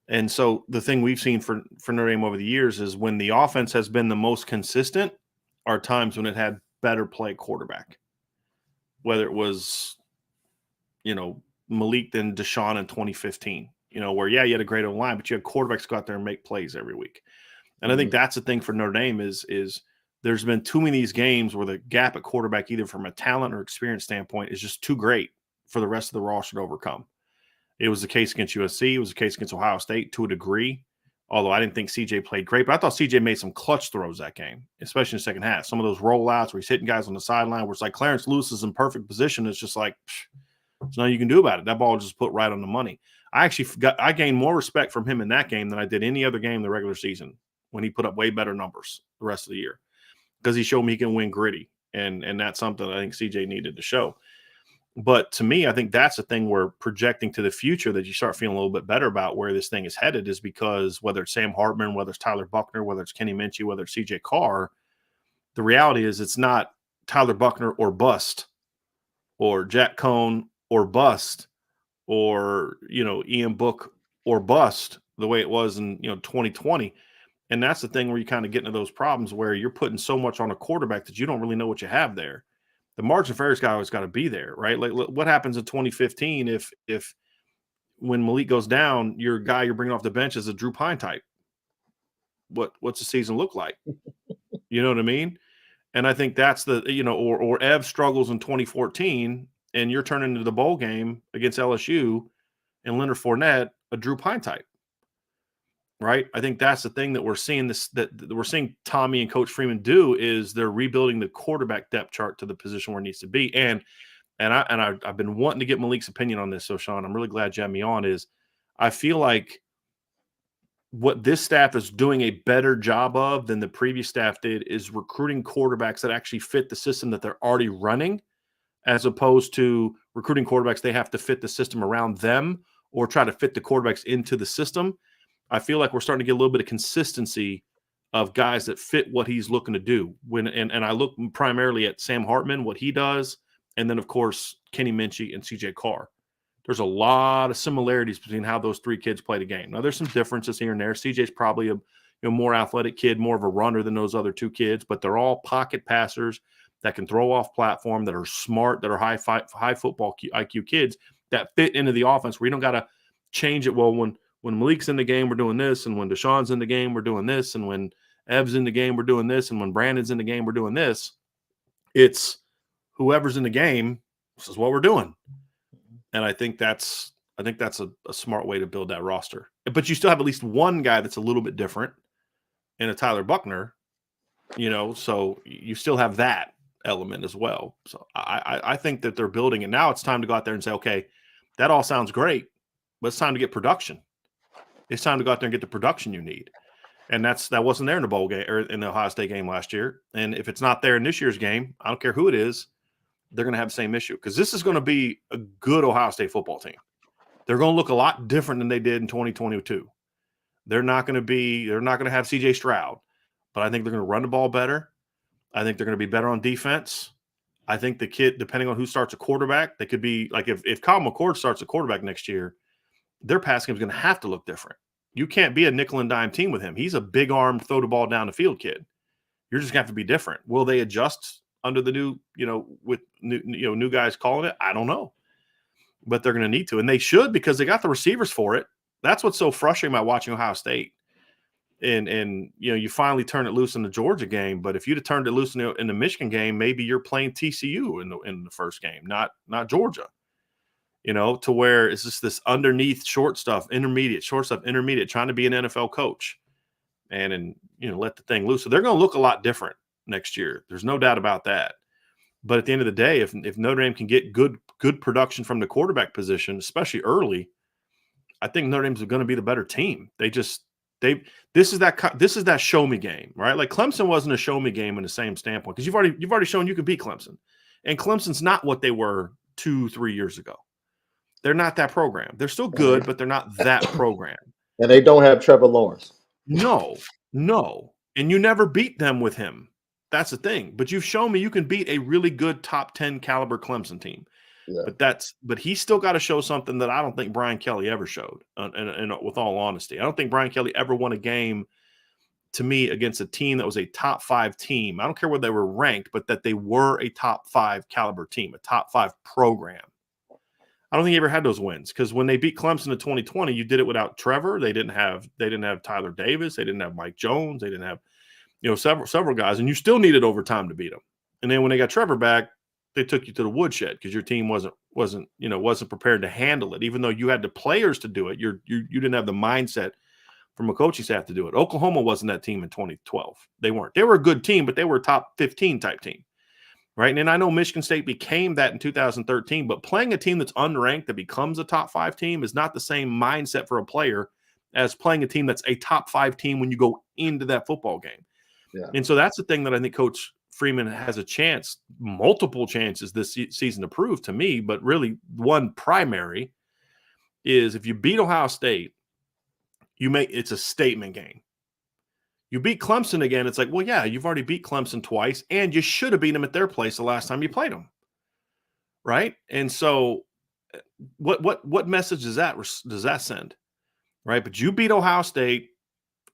And so the thing we've seen for Notre Dame over the years is when the offense has been the most consistent are times when it had better play quarterback. Whether it was, Malik than Deshaun in 2015, where, you had a great line, but you had quarterbacks go out there and make plays every week. And I think that's the thing for Notre Dame is there's been too many of these games where the gap at quarterback, either from a talent or experience standpoint, is just too great for the rest of the roster to overcome. It was the case against USC. It was the case against Ohio State to a degree, although I didn't think CJ played great. But I thought CJ made some clutch throws that game, especially in the second half. Some of those rollouts where he's hitting guys on the sideline where it's like Clarence Lewis is in perfect position. It's just like, there's nothing you can do about it. That ball just put right on the money. I gained more respect from him in that game than I did any other game in the regular season, when he put up way better numbers the rest of the year, because he showed me he can win gritty. And that's something I think CJ needed to show. But to me, I think that's the thing we're projecting to the future that you start feeling a little bit better about where this thing is headed, is because whether it's Sam Hartman, whether it's Tyler Buchner, whether it's Kenny Minchie, whether it's CJ Carr, the reality is it's not Tyler Buchner or bust, or Jack Cohn or bust, or, Ian Book or bust the way it was in, 2020. And that's the thing where you kind of get into those problems where you're putting so much on a quarterback that you don't really know what you have there. The margin of error's always got to be there, right? Like, what happens in 2015 if when Malik goes down, your guy you're bringing off the bench is a Drew Pine type? What's the season look like? You know what I mean? And I think that's the, or Ev struggles in 2014 and you're turning into the bowl game against LSU and Leonard Fournette, a Drew Pine type. Right. I think that's the thing that we're seeing that we're seeing Tommy and Coach Freeman do is they're rebuilding the quarterback depth chart to the position where it needs to be. And I've been wanting to get Malik's opinion on this. So Shaun, I'm really glad you had me on. Is I feel like what this staff is doing a better job of than the previous staff did is recruiting quarterbacks that actually fit the system that they're already running, as opposed to recruiting quarterbacks they have to fit the system around them or try to fit the quarterbacks into the system. I feel like we're starting to get a little bit of consistency of guys that fit what he's looking to do. And I look primarily at Sam Hartman, what he does, and then, of course, Kenny Minchie and CJ Carr. There's a lot of similarities between how those three kids play the game. Now, there's some differences here and there. CJ's probably a more athletic kid, more of a runner than those other two kids, but they're all pocket passers that can throw off platform, that are smart, that are high football IQ kids that fit into the offense where you don't got to change it. Well, when Malik's in the game, we're doing this. And when Deshaun's in the game, we're doing this. And when Ev's in the game, we're doing this. And when Brandon's in the game, we're doing this. It's whoever's in the game, this is what we're doing. And I think that's a smart way to build that roster. But you still have at least one guy that's a little bit different in a Tyler Buckner, so you still have that element as well. So I think that they're building it. Now it's time to go out there and say, okay, that all sounds great, but it's time to get production. It's time to go out there and get the production you need. And that wasn't there in the bowl game or in the Ohio State game last year. And if it's not there in this year's game, I don't care who it is, they're going to have the same issue because this is going to be a good Ohio State football team. They're going to look a lot different than they did in 2022. They're not going to have C.J. Stroud, but I think they're going to run the ball better. I think they're going to be better on defense. I think the kid, depending on who starts a quarterback, they could be like if Kyle McCord starts a quarterback next year, their pass game is going to have to look different. You can't be a nickel and dime team with him. He's a big armed, throw the ball down the field kid. You're just going to have to be different. Will they adjust under the new, with new guys calling it? I don't know, but they're going to need to, and they should because they got the receivers for it. That's what's so frustrating about watching Ohio State. And you finally turn it loose in the Georgia game, but if you'd have turned it loose in the Michigan game, maybe you're playing TCU in the first game, not Georgia. To where it's just this underneath short stuff, intermediate, trying to be an NFL coach and let the thing loose. So they're going to look a lot different next year. There's no doubt about that. But at the end of the day, if Notre Dame can get good production from the quarterback position, especially early, I think Notre Dame's going to be the better team. This is that show me game, right? Like Clemson wasn't a show me game in the same standpoint because you've already shown you can beat Clemson, and Clemson's not what they were 2-3 years ago. They're not that program. They're still good, but they're not that program. And they don't have Trevor Lawrence. No. And you never beat them with him. That's the thing. But you've shown me you can beat a really good top 10 caliber Clemson team. Yeah. But he's still got to show something that I don't think Brian Kelly ever showed. And with all honesty, I don't think Brian Kelly ever won a game to me against a team that was a top 5 team. I don't care whether they were ranked, but that they were a top 5 caliber team, a top 5 program. I don't think he ever had those wins because when they beat Clemson in 2020, you did it without Trevor. They didn't have Tyler Davis. They didn't have Mike Jones. They didn't have several guys, and you still needed overtime to beat them. And then when they got Trevor back, they took you to the woodshed because your team wasn't prepared to handle it. Even though you had the players to do it, you didn't have the mindset from a coaching staff to do it. Oklahoma wasn't that team in 2012. They weren't. They were a good team, but they were a top 15 type team. Right. And I know Michigan State became that in 2013, but playing a team that's unranked that becomes a top 5 team is not the same mindset for a player as playing a team that's a top 5 team when you go into that football game. Yeah. And so that's the thing that I think Coach Freeman has a chance, multiple chances this season to prove to me. But really, one primary is if you beat Ohio State, it's a statement game. You beat Clemson again, it's like, well, yeah, you've already beat Clemson twice, and you should have beat them at their place the last time you played them, right? And so what message does that send, right? But you beat Ohio State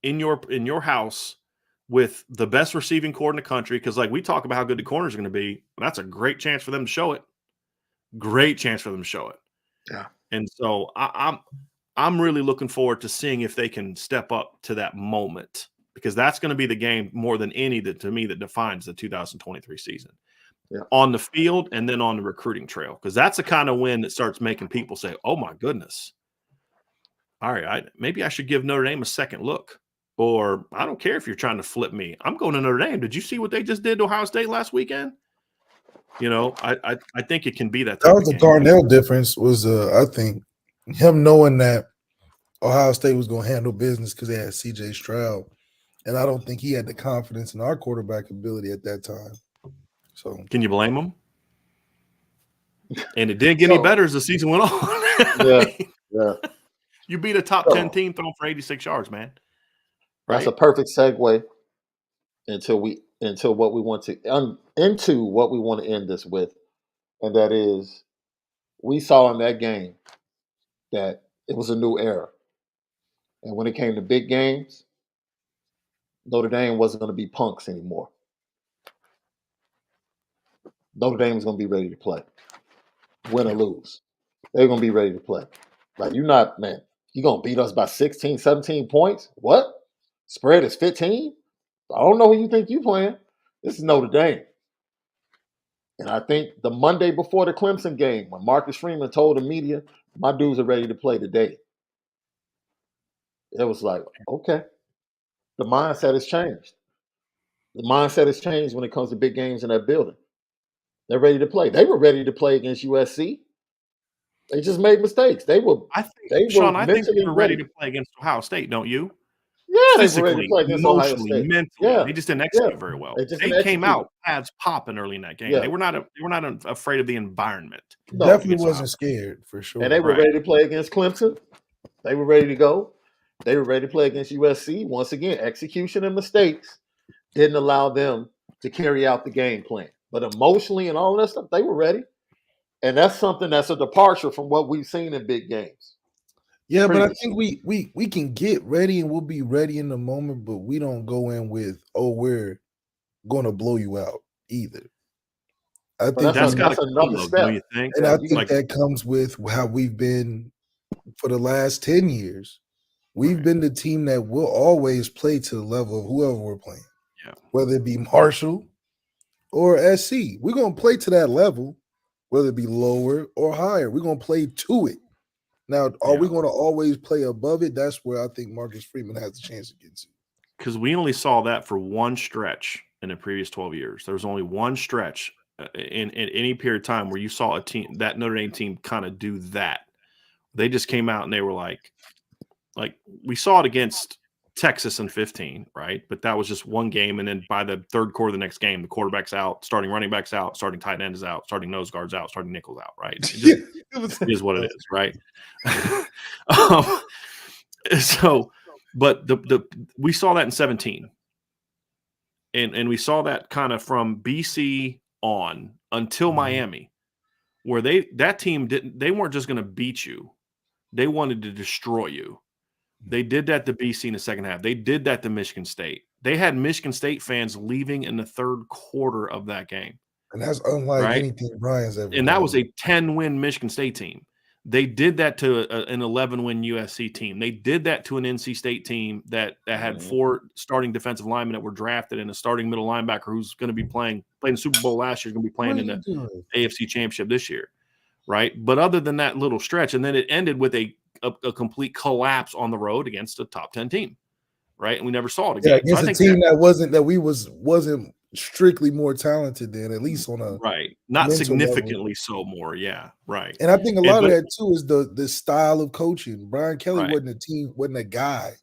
in your house with the best receiving core in the country because, like, we talk about how good the corners are going to be. That's a great chance for them to show it. Great chance for them to show it. Yeah. And so I'm really looking forward to seeing if they can step up to that moment. Because that's going to be the game more than any that defines the 2023 season. Yeah. On the field and then on the recruiting trail. Because that's the kind of win that starts making people say, oh, my goodness. All right, maybe I should give Notre Dame a second look. Or I don't care if you're trying to flip me. I'm going to Notre Dame. Did you see what they just did to Ohio State last weekend? I think it can be that. That was the Darnell difference was, I think, him knowing that Ohio State was going to handle business because they had C.J. Stroud. And I don't think he had the confidence in our quarterback ability at that time. So can you blame him? And it didn't get any better as the season went on. Yeah. You beat a top 10 team throwing for 86 yards, man. Right? That's a perfect segue into what we want to end this with, and that is we saw in that game that it was a new era, and when it came to big games, Notre Dame wasn't going to be punks anymore. Notre Dame was going to be ready to play. Win or lose. They're going to be ready to play. Like, you're not, man, you're going to beat us by 16, 17 points? What? Spread is 15? I don't know who you think you're playing. This is Notre Dame. And I think the Monday before the Clemson game, when Marcus Freeman told the media, my dudes are ready to play today, it was like, okay, the mindset has changed. The mindset has changed when it comes to big games in that building. They're ready to play. They were ready to play against USC. They just made mistakes. They were Shaun, I think they mentally were ready to play against Ohio State, don't you? Yeah, they were ready to Physically, play against Ohio emotionally, State. mentally. Yeah, They just didn't yeah. execute very well. They just They didn't came execute. out pads popping early in that game. Yeah. They were not afraid of the environment. No, Definitely against wasn't Ohio. scared for sure. And they were Right. ready to play against Clemson. They were ready to go. They were ready to play against USC. Once again, execution and mistakes didn't allow them to carry out the game plan. But emotionally and all that stuff, they were ready. And that's something that's a departure from what we've seen in big games. Yeah, but I previously. think we can get ready and we'll be ready in the moment, but we don't go in with, oh, we're going to blow you out either. I think that's that's come, another though, step. don't you think? And I think like, that comes with how we've been for the last 10 years. We've been the team that will always play to the level of whoever we're playing. Yeah. Whether it be Marshall or SC. We're going to play to that level, whether it be lower or higher. We're going to play to it. Now, are we going to always play above it? That's where I think Marcus Freeman has a chance to get to. Because we only saw that for one stretch in the previous 12 years. There was only one stretch in any period of time where you saw a team, that Notre Dame team, kind of do that. They just came out and they were like we saw it against Texas in 15, right? But that was just one game. And then by the third quarter of the next game, the quarterback's out, starting running backs out, starting tight end is out, starting nose guards out, starting nickels out, right? It just is what it is, right? But we saw that in 17. And we saw that kind of from BC on until Miami, where that team they weren't just going to beat you. They wanted to destroy you. They did that to BC in the second half. They did that to Michigan State. They had Michigan State fans leaving in the third quarter of that game. And that's unlike anything Brian's ever done. And that was a 10-win Michigan State team. They did that to an 11-win USC team. They did that to an NC State team that had 4 starting defensive linemen that were drafted and a starting middle linebacker who's going to be playing the Super Bowl last year, going to be playing in the AFC Championship this year, right? But other than that little stretch, and then it ended with a complete collapse on the road against a top 10 team, right? And we never saw it again. Yeah, against a team that wasn't strictly more talented than, at least on a not significantly level. So more, right. And I think a lot of that too is the style of coaching. Brian Kelly wasn't a guy.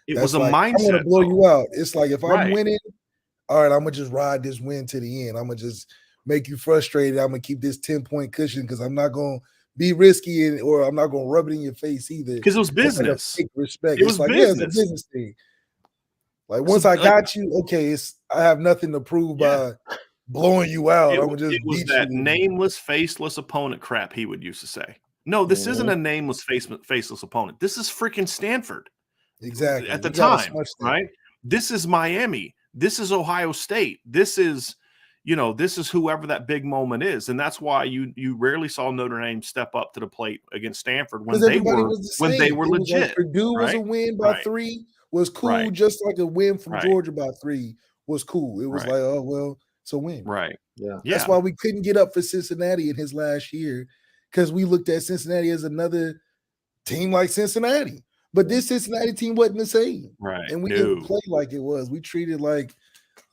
It was a mindset. I'm gonna blow you out. It's like if I'm winning, all right, I'm gonna just ride this win to the end. I'm gonna just make you frustrated. I'm gonna keep this 10-point cushion because I'm not gonna be risky or I'm not gonna rub it in your face either. Because it was business. Respect. It was business. It's a business thing. Like once I got you, okay, I have nothing to prove by blowing you out. It was that nameless, faceless opponent crap he would used to say. No, this isn't a nameless, faceless opponent. This is freaking Stanford. Exactly. At the time, right? This is Miami. This is Ohio State. This is, this is whoever that big moment is. And that's why you rarely saw Notre Dame step up to the plate against Stanford when they were legit. Like Purdue was a win by 3 was cool, just like a win from Georgia by 3 was cool. It was like, oh, well, it's a win. Right. Yeah. That's why we couldn't get up for Cincinnati in his last year, because we looked at Cincinnati as another team like Cincinnati. But this Cincinnati team wasn't the same. Right. And we didn't play like it was. We treated like,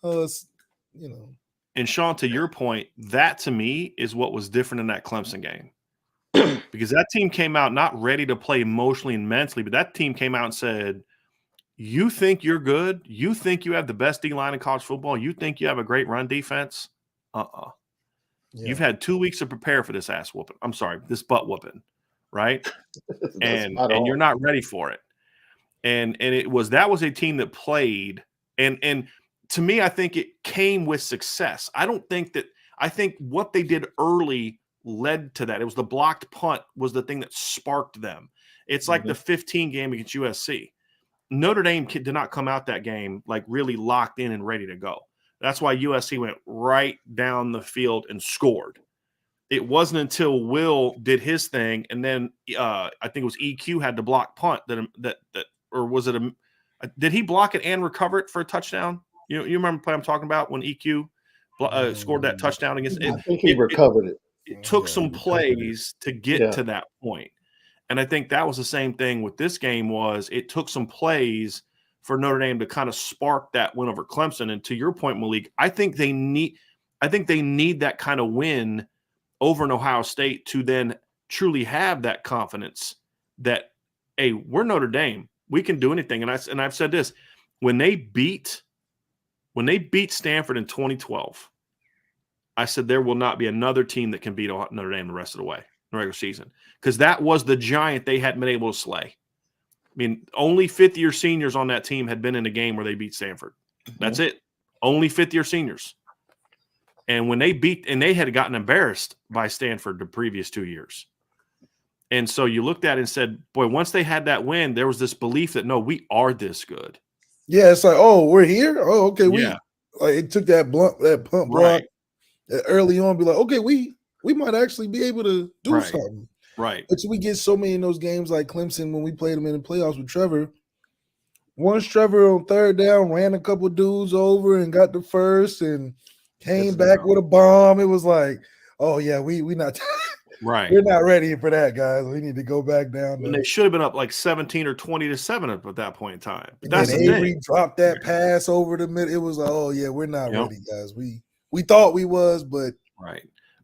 And Shaun, to your point, that to me is what was different in that Clemson game. Because that team came out not ready to play emotionally and mentally, but that team came out and said, you think you're good? You think you have the best D-line in college football? You think you have a great run defense? Yeah. You've had 2 weeks to prepare for this ass whooping. I'm sorry, this butt whooping, right? and you're not ready for it. And that was a team that played. And to me, I think it came with success. I think what they did early led to that. It was the blocked punt was the thing that sparked them. It's like the 15 game against USC. Notre Dame did not come out that game like really locked in and ready to go. That's why USC went right down the field and scored. It wasn't until Will did his thing, and then I think it was EQ had to block punt that or was it did he block it and recover it for a touchdown? You remember the play I'm talking about when EQ scored that touchdown against it. I think he recovered it. It took some plays to get to that point. And I think that was the same thing with this game. Was it took some plays for Notre Dame to kind of spark that win over Clemson. And to your point, Malik, I think they need that kind of win over an Ohio State to then truly have that confidence that, hey, we're Notre Dame. We can do anything. And I've said this, when they beat Stanford in 2012, I said there will not be another team that can beat Notre Dame the rest of the way in the regular season, because that was the giant they hadn't been able to slay. I mean, only fifth-year seniors on that team had been in a game where they beat Stanford. That's it. Only fifth-year seniors. And when they had gotten embarrassed by Stanford the previous 2 years. And so you looked at it and said, boy, once they had that win, there was this belief that, no, we are this good. Yeah, it's like, oh, we're here? Oh, okay. Yeah. It took that pump block early on, be like, okay, we might actually be able to do something. Right. But we get so many in those games like Clemson when we played them in the playoffs with Trevor. Once Trevor on third down ran a couple dudes over and got the first and came back with a bomb, it was like, oh yeah, we not right. We're not ready for that, guys. We need to go back down. And they should have been up like 17 or 20-7 at that point in time. But that's the Avery thing. Dropped that pass over the middle. It was like, oh yeah, we're not ready, guys. We thought we was, but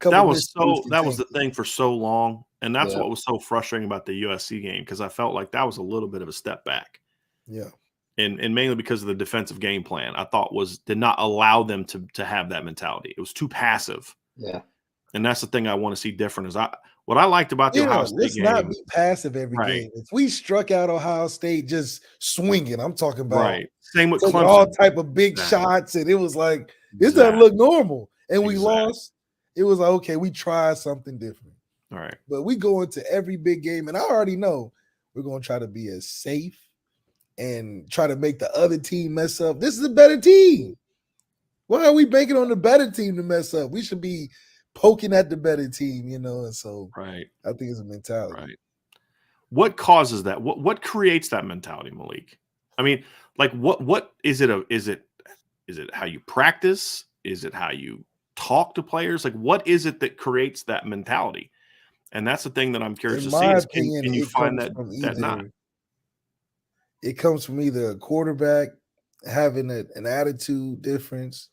that was the thing for so long. And that's what was so frustrating about the USC game, because I felt like that was a little bit of a step back. Yeah. And mainly because of the defensive game plan, I thought did not allow them to have that mentality. It was too passive. Yeah. And that's the thing I want to see different. What I liked about the Ohio State game. Let's not be passive every game. If we struck out Ohio State just swinging, I'm talking about same with Clemson. All type of big shots, and it was like, this doesn't look normal. And we lost. It was like, okay, we tried something different. All right. But we go into every big game, and I already know we're going to try to be as safe and try to make the other team mess up. This is a better team. Why are we banking on the better team to mess up? We should be poking at the better team, and so I think it's a mentality. Right. What causes that? What creates that mentality, Malik? I mean, like what is it? Is it how you practice? Is it how you talk to players? Like, what is it that creates that mentality? And that's the thing that I'm curious to see. Can you find that not? It comes from either a quarterback having an attitude difference,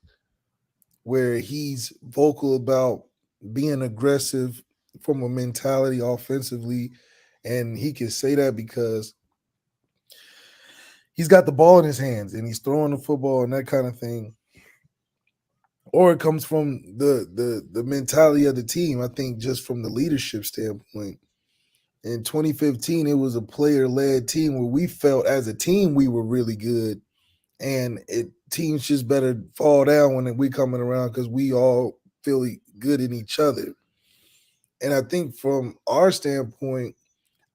where he's vocal about being aggressive from a mentality offensively, and he can say that because he's got the ball in his hands and he's throwing the football and that kind of thing. Or it comes from the mentality of the team. I think just from the leadership standpoint. In 2015, it was a player-led team where we felt as a team we were really good, and teams just better fall down when we coming around because we all feel good in each other. And I think from our standpoint,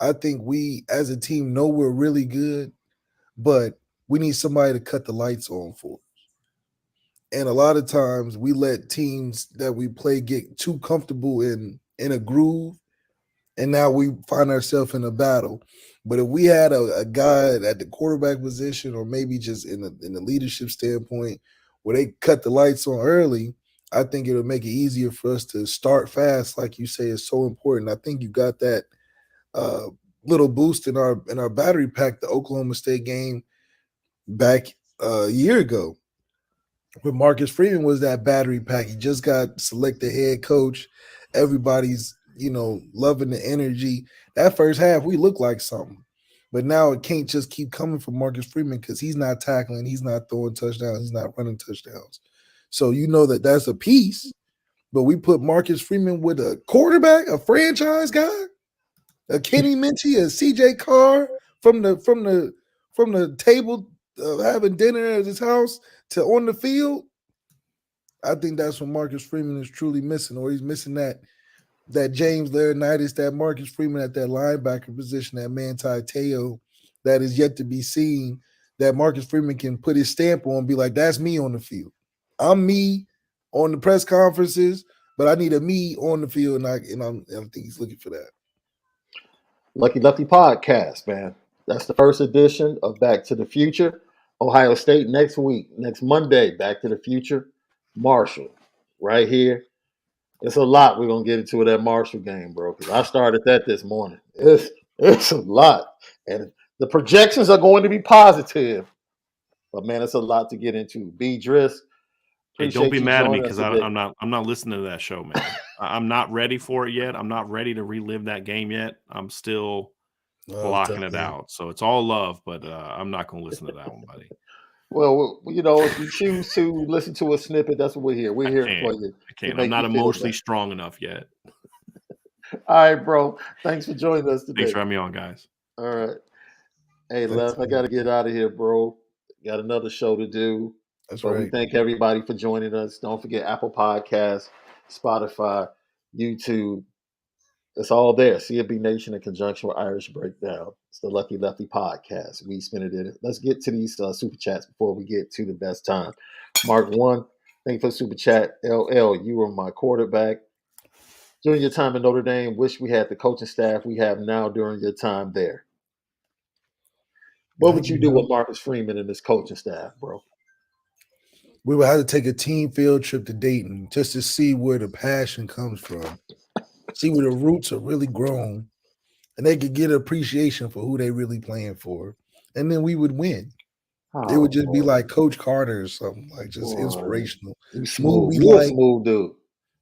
I think we as a team know we're really good, but we need somebody to cut the lights on for us. And a lot of times we let teams that we play get too comfortable in a groove, and now we find ourselves in a battle. But if we had a guy at the quarterback position, or maybe just in the leadership standpoint, where they cut the lights on early, I think it'll make it easier for us to start fast, like you say, is so important. I think you got that little boost in our battery pack, the Oklahoma State game back a year ago. But Marcus Freeman was that battery pack. He just got selected head coach. Everybody's, loving the energy. That first half, we looked like something. But now it can't just keep coming from Marcus Freeman because he's not tackling, he's not throwing touchdowns, he's not running touchdowns. So that's a piece. But we put Marcus Freeman with a quarterback, a franchise guy, a Kenny Minchie, a CJ Carr from the table having dinner at his house to on the field. I think that's what Marcus Freeman is truly missing, or he's missing that James Laurinaitis, that Marcus Freeman at that linebacker position, that Manti Te'o, that is yet to be seen, that Marcus Freeman can put his stamp on and be like, that's me on the field. I'm me on the press conferences, but I need a me on the field, and I think he's looking for that. Lucky Lefty podcast, man. That's the first edition of Back to the Future. Ohio State next week, next Monday, Back to the Future. Marshall. right here. It's a lot. We're gonna get into that Marshall game, bro. Because I started that this morning. It's a lot, and the projections are going to be positive. But man, it's a lot to get into. B. Dris, Hey, don't appreciate be you mad at me joining us because today. I'm not listening to that show, man. I'm not ready for it yet. I'm not ready to relive that game yet. I'm still blocking it out. So it's all love, but I'm not going to listen to that one, buddy. Well, you know, if you choose to listen to a snippet, that's what we're here. We're here for you. I can't. I'm not emotionally strong enough yet. All right, bro. Thanks for joining us today. Thanks for having me on, guys. All right. Hey, Lef, I got to get out of here, bro. Got another show to do. That's but right. We thank everybody for joining us. Don't forget Apple Podcasts, Spotify, YouTube. It's all there. CFB Nation in conjunction with Irish Breakdown. It's the Lucky Lefty podcast. We spin it in. Let's get to these super chats before we get to the best time. Mark 1, thank you for the super chat. LL, you were my quarterback. During your time in Notre Dame, wish we had the coaching staff we have now during your time there. What would you do with Marcus Freeman and his coaching staff, bro? We would have to take a team field trip to Dayton just to see where the passion comes from. See where the roots are really grown, and they could get appreciation for who they really playing for. And then we would win. It would just be like Coach Carter or something, like just inspirational. You smooth. You a smooth dude.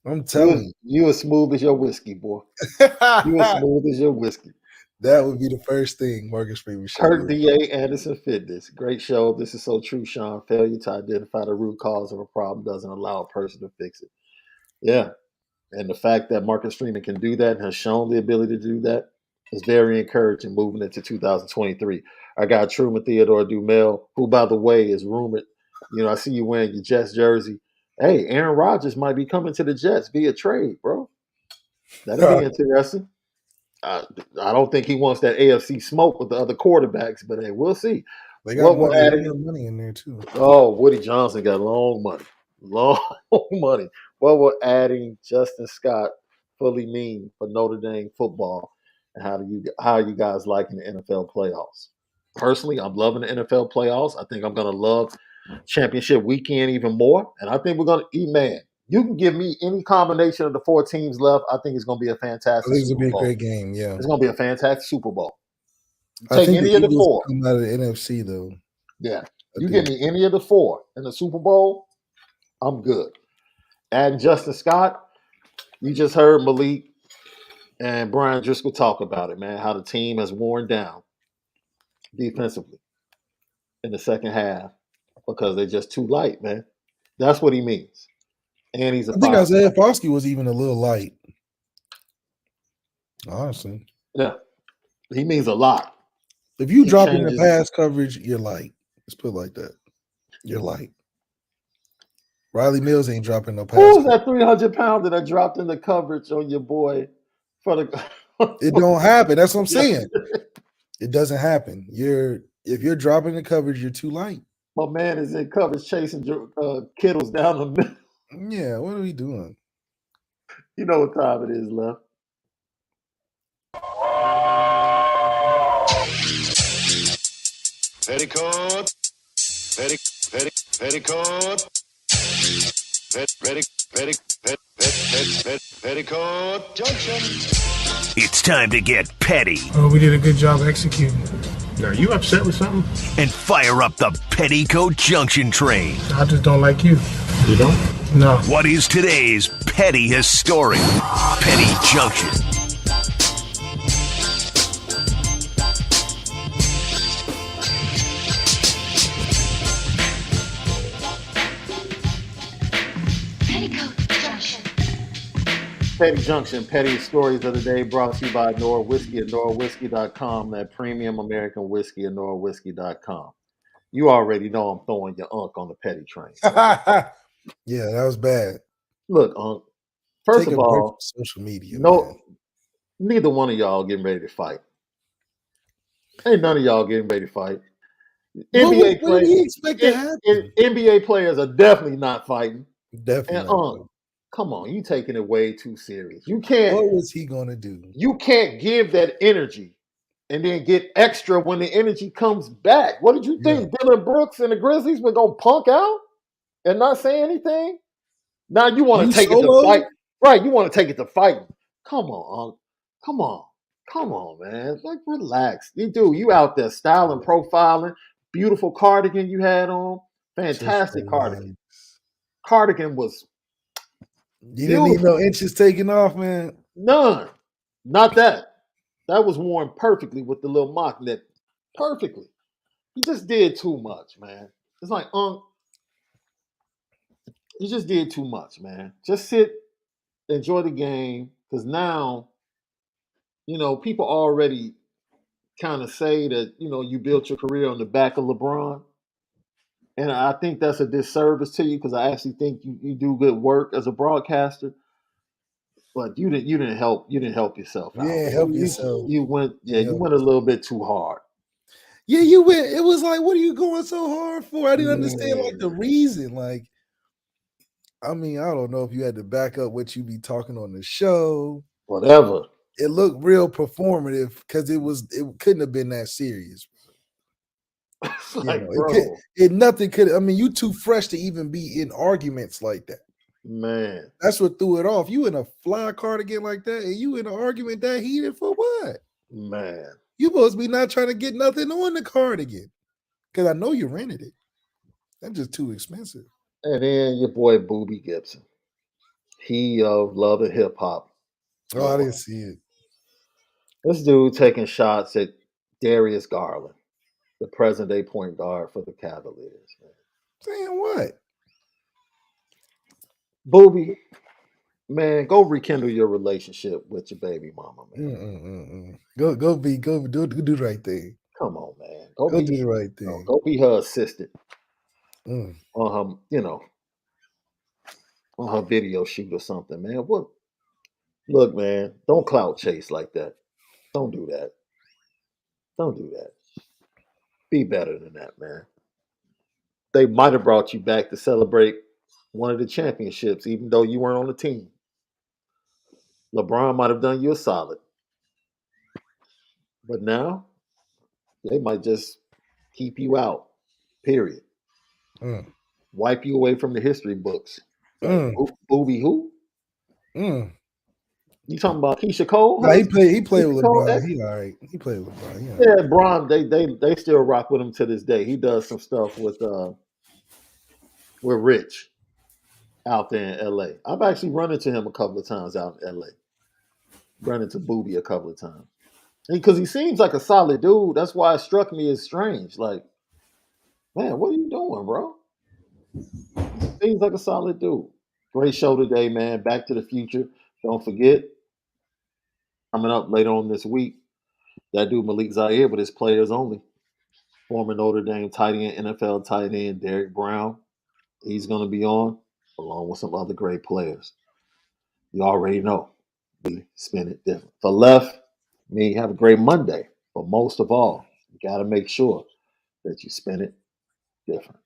I'm telling you. You as smooth as your whiskey, boy. You as smooth as your whiskey. That would be the first thing Marcus Freeman should Kurt D.A. Anderson Fitness. Great show. This is so true, Shaun. Failure to identify the root cause of a problem doesn't allow a person to fix it. Yeah. And the fact that Marcus Freeman can do that and has shown the ability to do that is very encouraging moving into 2023. I got Truman Theodore Dumel, who, by the way, is rumored. You know, I see you wearing your Jets jersey. Hey, Aaron Rodgers might be coming to the Jets via trade, bro. That'll be interesting. I don't think he wants that AFC smoke with the other quarterbacks, but hey, we'll see. They got money in there too. Oh, Woody Johnson got long money. Long money. What will adding Justin Scott fully mean for Notre Dame football, and how are you guys liking the NFL playoffs? Personally, I'm loving the NFL playoffs. I think I'm going to love championship weekend even more, and I think we're going to man. You can give me any combination of the 4 teams left. I think it's going to be a fantastic. I think it's going to be a great game. Yeah, it's going to be a fantastic Super Bowl. Take any of the 4 come out of the NFC though. Yeah, you give me any of the 4 in the Super Bowl, I'm good. And Justin Scott, you just heard Malik and Brian Driscoll talk about it, man. How the team has worn down defensively in the second half because they're just too light, man. That's what he means. And he's I think Isaiah Foskey was even a little light. Honestly. Yeah. He means a lot. If you drop in the pass coverage, you're light. Let's put it like that. You're light. Riley Mills ain't dropping no pass. Who was that 300-pounder that dropped in the coverage on your boy? It don't happen. That's what I'm saying. It doesn't happen. If you're dropping the coverage, you're too light. My man is in coverage chasing Kittles down the middle. Yeah, what are we doing? You know what time it is, Left. Petticoat. Petticoat Junction. It's time to get petty. Oh, we did a good job executing. Are you upset with something? And fire up the Petticoat Junction train. I just don't like you. You don't? No. What is today's petty historic? Petty Junction. Petty Junction, petty stories of the day brought to you by Onora Whiskey at OnoraWhiskey.com, that premium American whiskey at OnoraWhiskey.com. You already know I'm throwing your unk on the petty train. Yeah, that was bad. Look, Unk, first of all, social media. Neither one of y'all getting ready to fight. Ain't none of y'all getting ready to fight. NBA what do you expect to happen? NBA players are definitely not fighting. Definitely. And Unk, come on, you taking it way too serious. You can't. What was he gonna do? You can't give that energy and then get extra when the energy comes back. What did you think? Dylan Brooks and the Grizzlies were gonna punk out and not say anything? Now you want You to take it to solo? fight. Right, you want to take it to fighting. Come on, Unc. Come on. Come on, man. Like, relax. You out there styling, profiling. Beautiful cardigan you had on. Just Fantastic cardigan. relax. Cardigan was You didn't need beautiful. no inches taken off, man. None. Not that. That was worn perfectly with the little mock lip. Perfectly. He just did too much, man. It's like, you just did too much, man. Just sit, enjoy the game. Because now, people already kind of say that, you built your career on the back of LeBron. And I think that's a disservice to you because I actually think you do good work as a broadcaster. But you didn't help yourself out. Yeah, help yourself. You went Yeah. you went a little bit too hard. Yeah, you went. It was like, what are you going so hard for? I didn't understand like the Yeah. reason. Like, I mean, I don't know if you had to back up what you be talking on the show. Whatever. It looked real performative because it couldn't have been that serious. It's You like, know, bro, nothing could. I mean, you too fresh to even be in arguments like that. man. That's what threw it off. You in a fly cardigan like that, and you in an argument that heated for what? Man. You supposed to be not trying to get nothing on the cardigan because I know you rented it. That's just too expensive. And then your boy Boobie Gibson. He of Love and Hip Hop. Oh, I didn't see it. This dude taking shots at Darius Garland, the present day point guard for the Cavaliers. Man. Saying what? Boobie, man, go rekindle your relationship with your baby mama, man. Go do the right thing. Come on, man. Go do the right thing. Go be her assistant Mm. on her, on her video shoot or something, man. What? Look, man, don't clout chase like that. Don't do that. Don't do that. Be better than that, man. They might have brought you back to celebrate one of the championships, even though you weren't on the team. LeBron might have done you a solid. But now, they might just keep you out, period. Mm. Wipe you away from the history books. Mm. Boobie who? Mm. You talking about Keisha Cole? No, he played with Cole, LeBron. He all right. He played with LeBron. Yeah, Bron, they still rock with him to this day. He does some stuff with Rich out there in LA. I've actually run into him a couple of times out in LA. Run into Boobie a couple of times. Because he seems like a solid dude. That's why it struck me as strange. Like, man, what are you doing, bro? Seems like a solid dude. Great show today, man. Back to the Future. Don't forget, coming up later on this week, that dude Malik Zaire, but his players only. Former Notre Dame tight end, NFL tight end, Derek Brown. He's going to be on, along with some other great players. You already know. We spin it different. For Left, me, have a great Monday. But most of all, you got to make sure that you spin it different.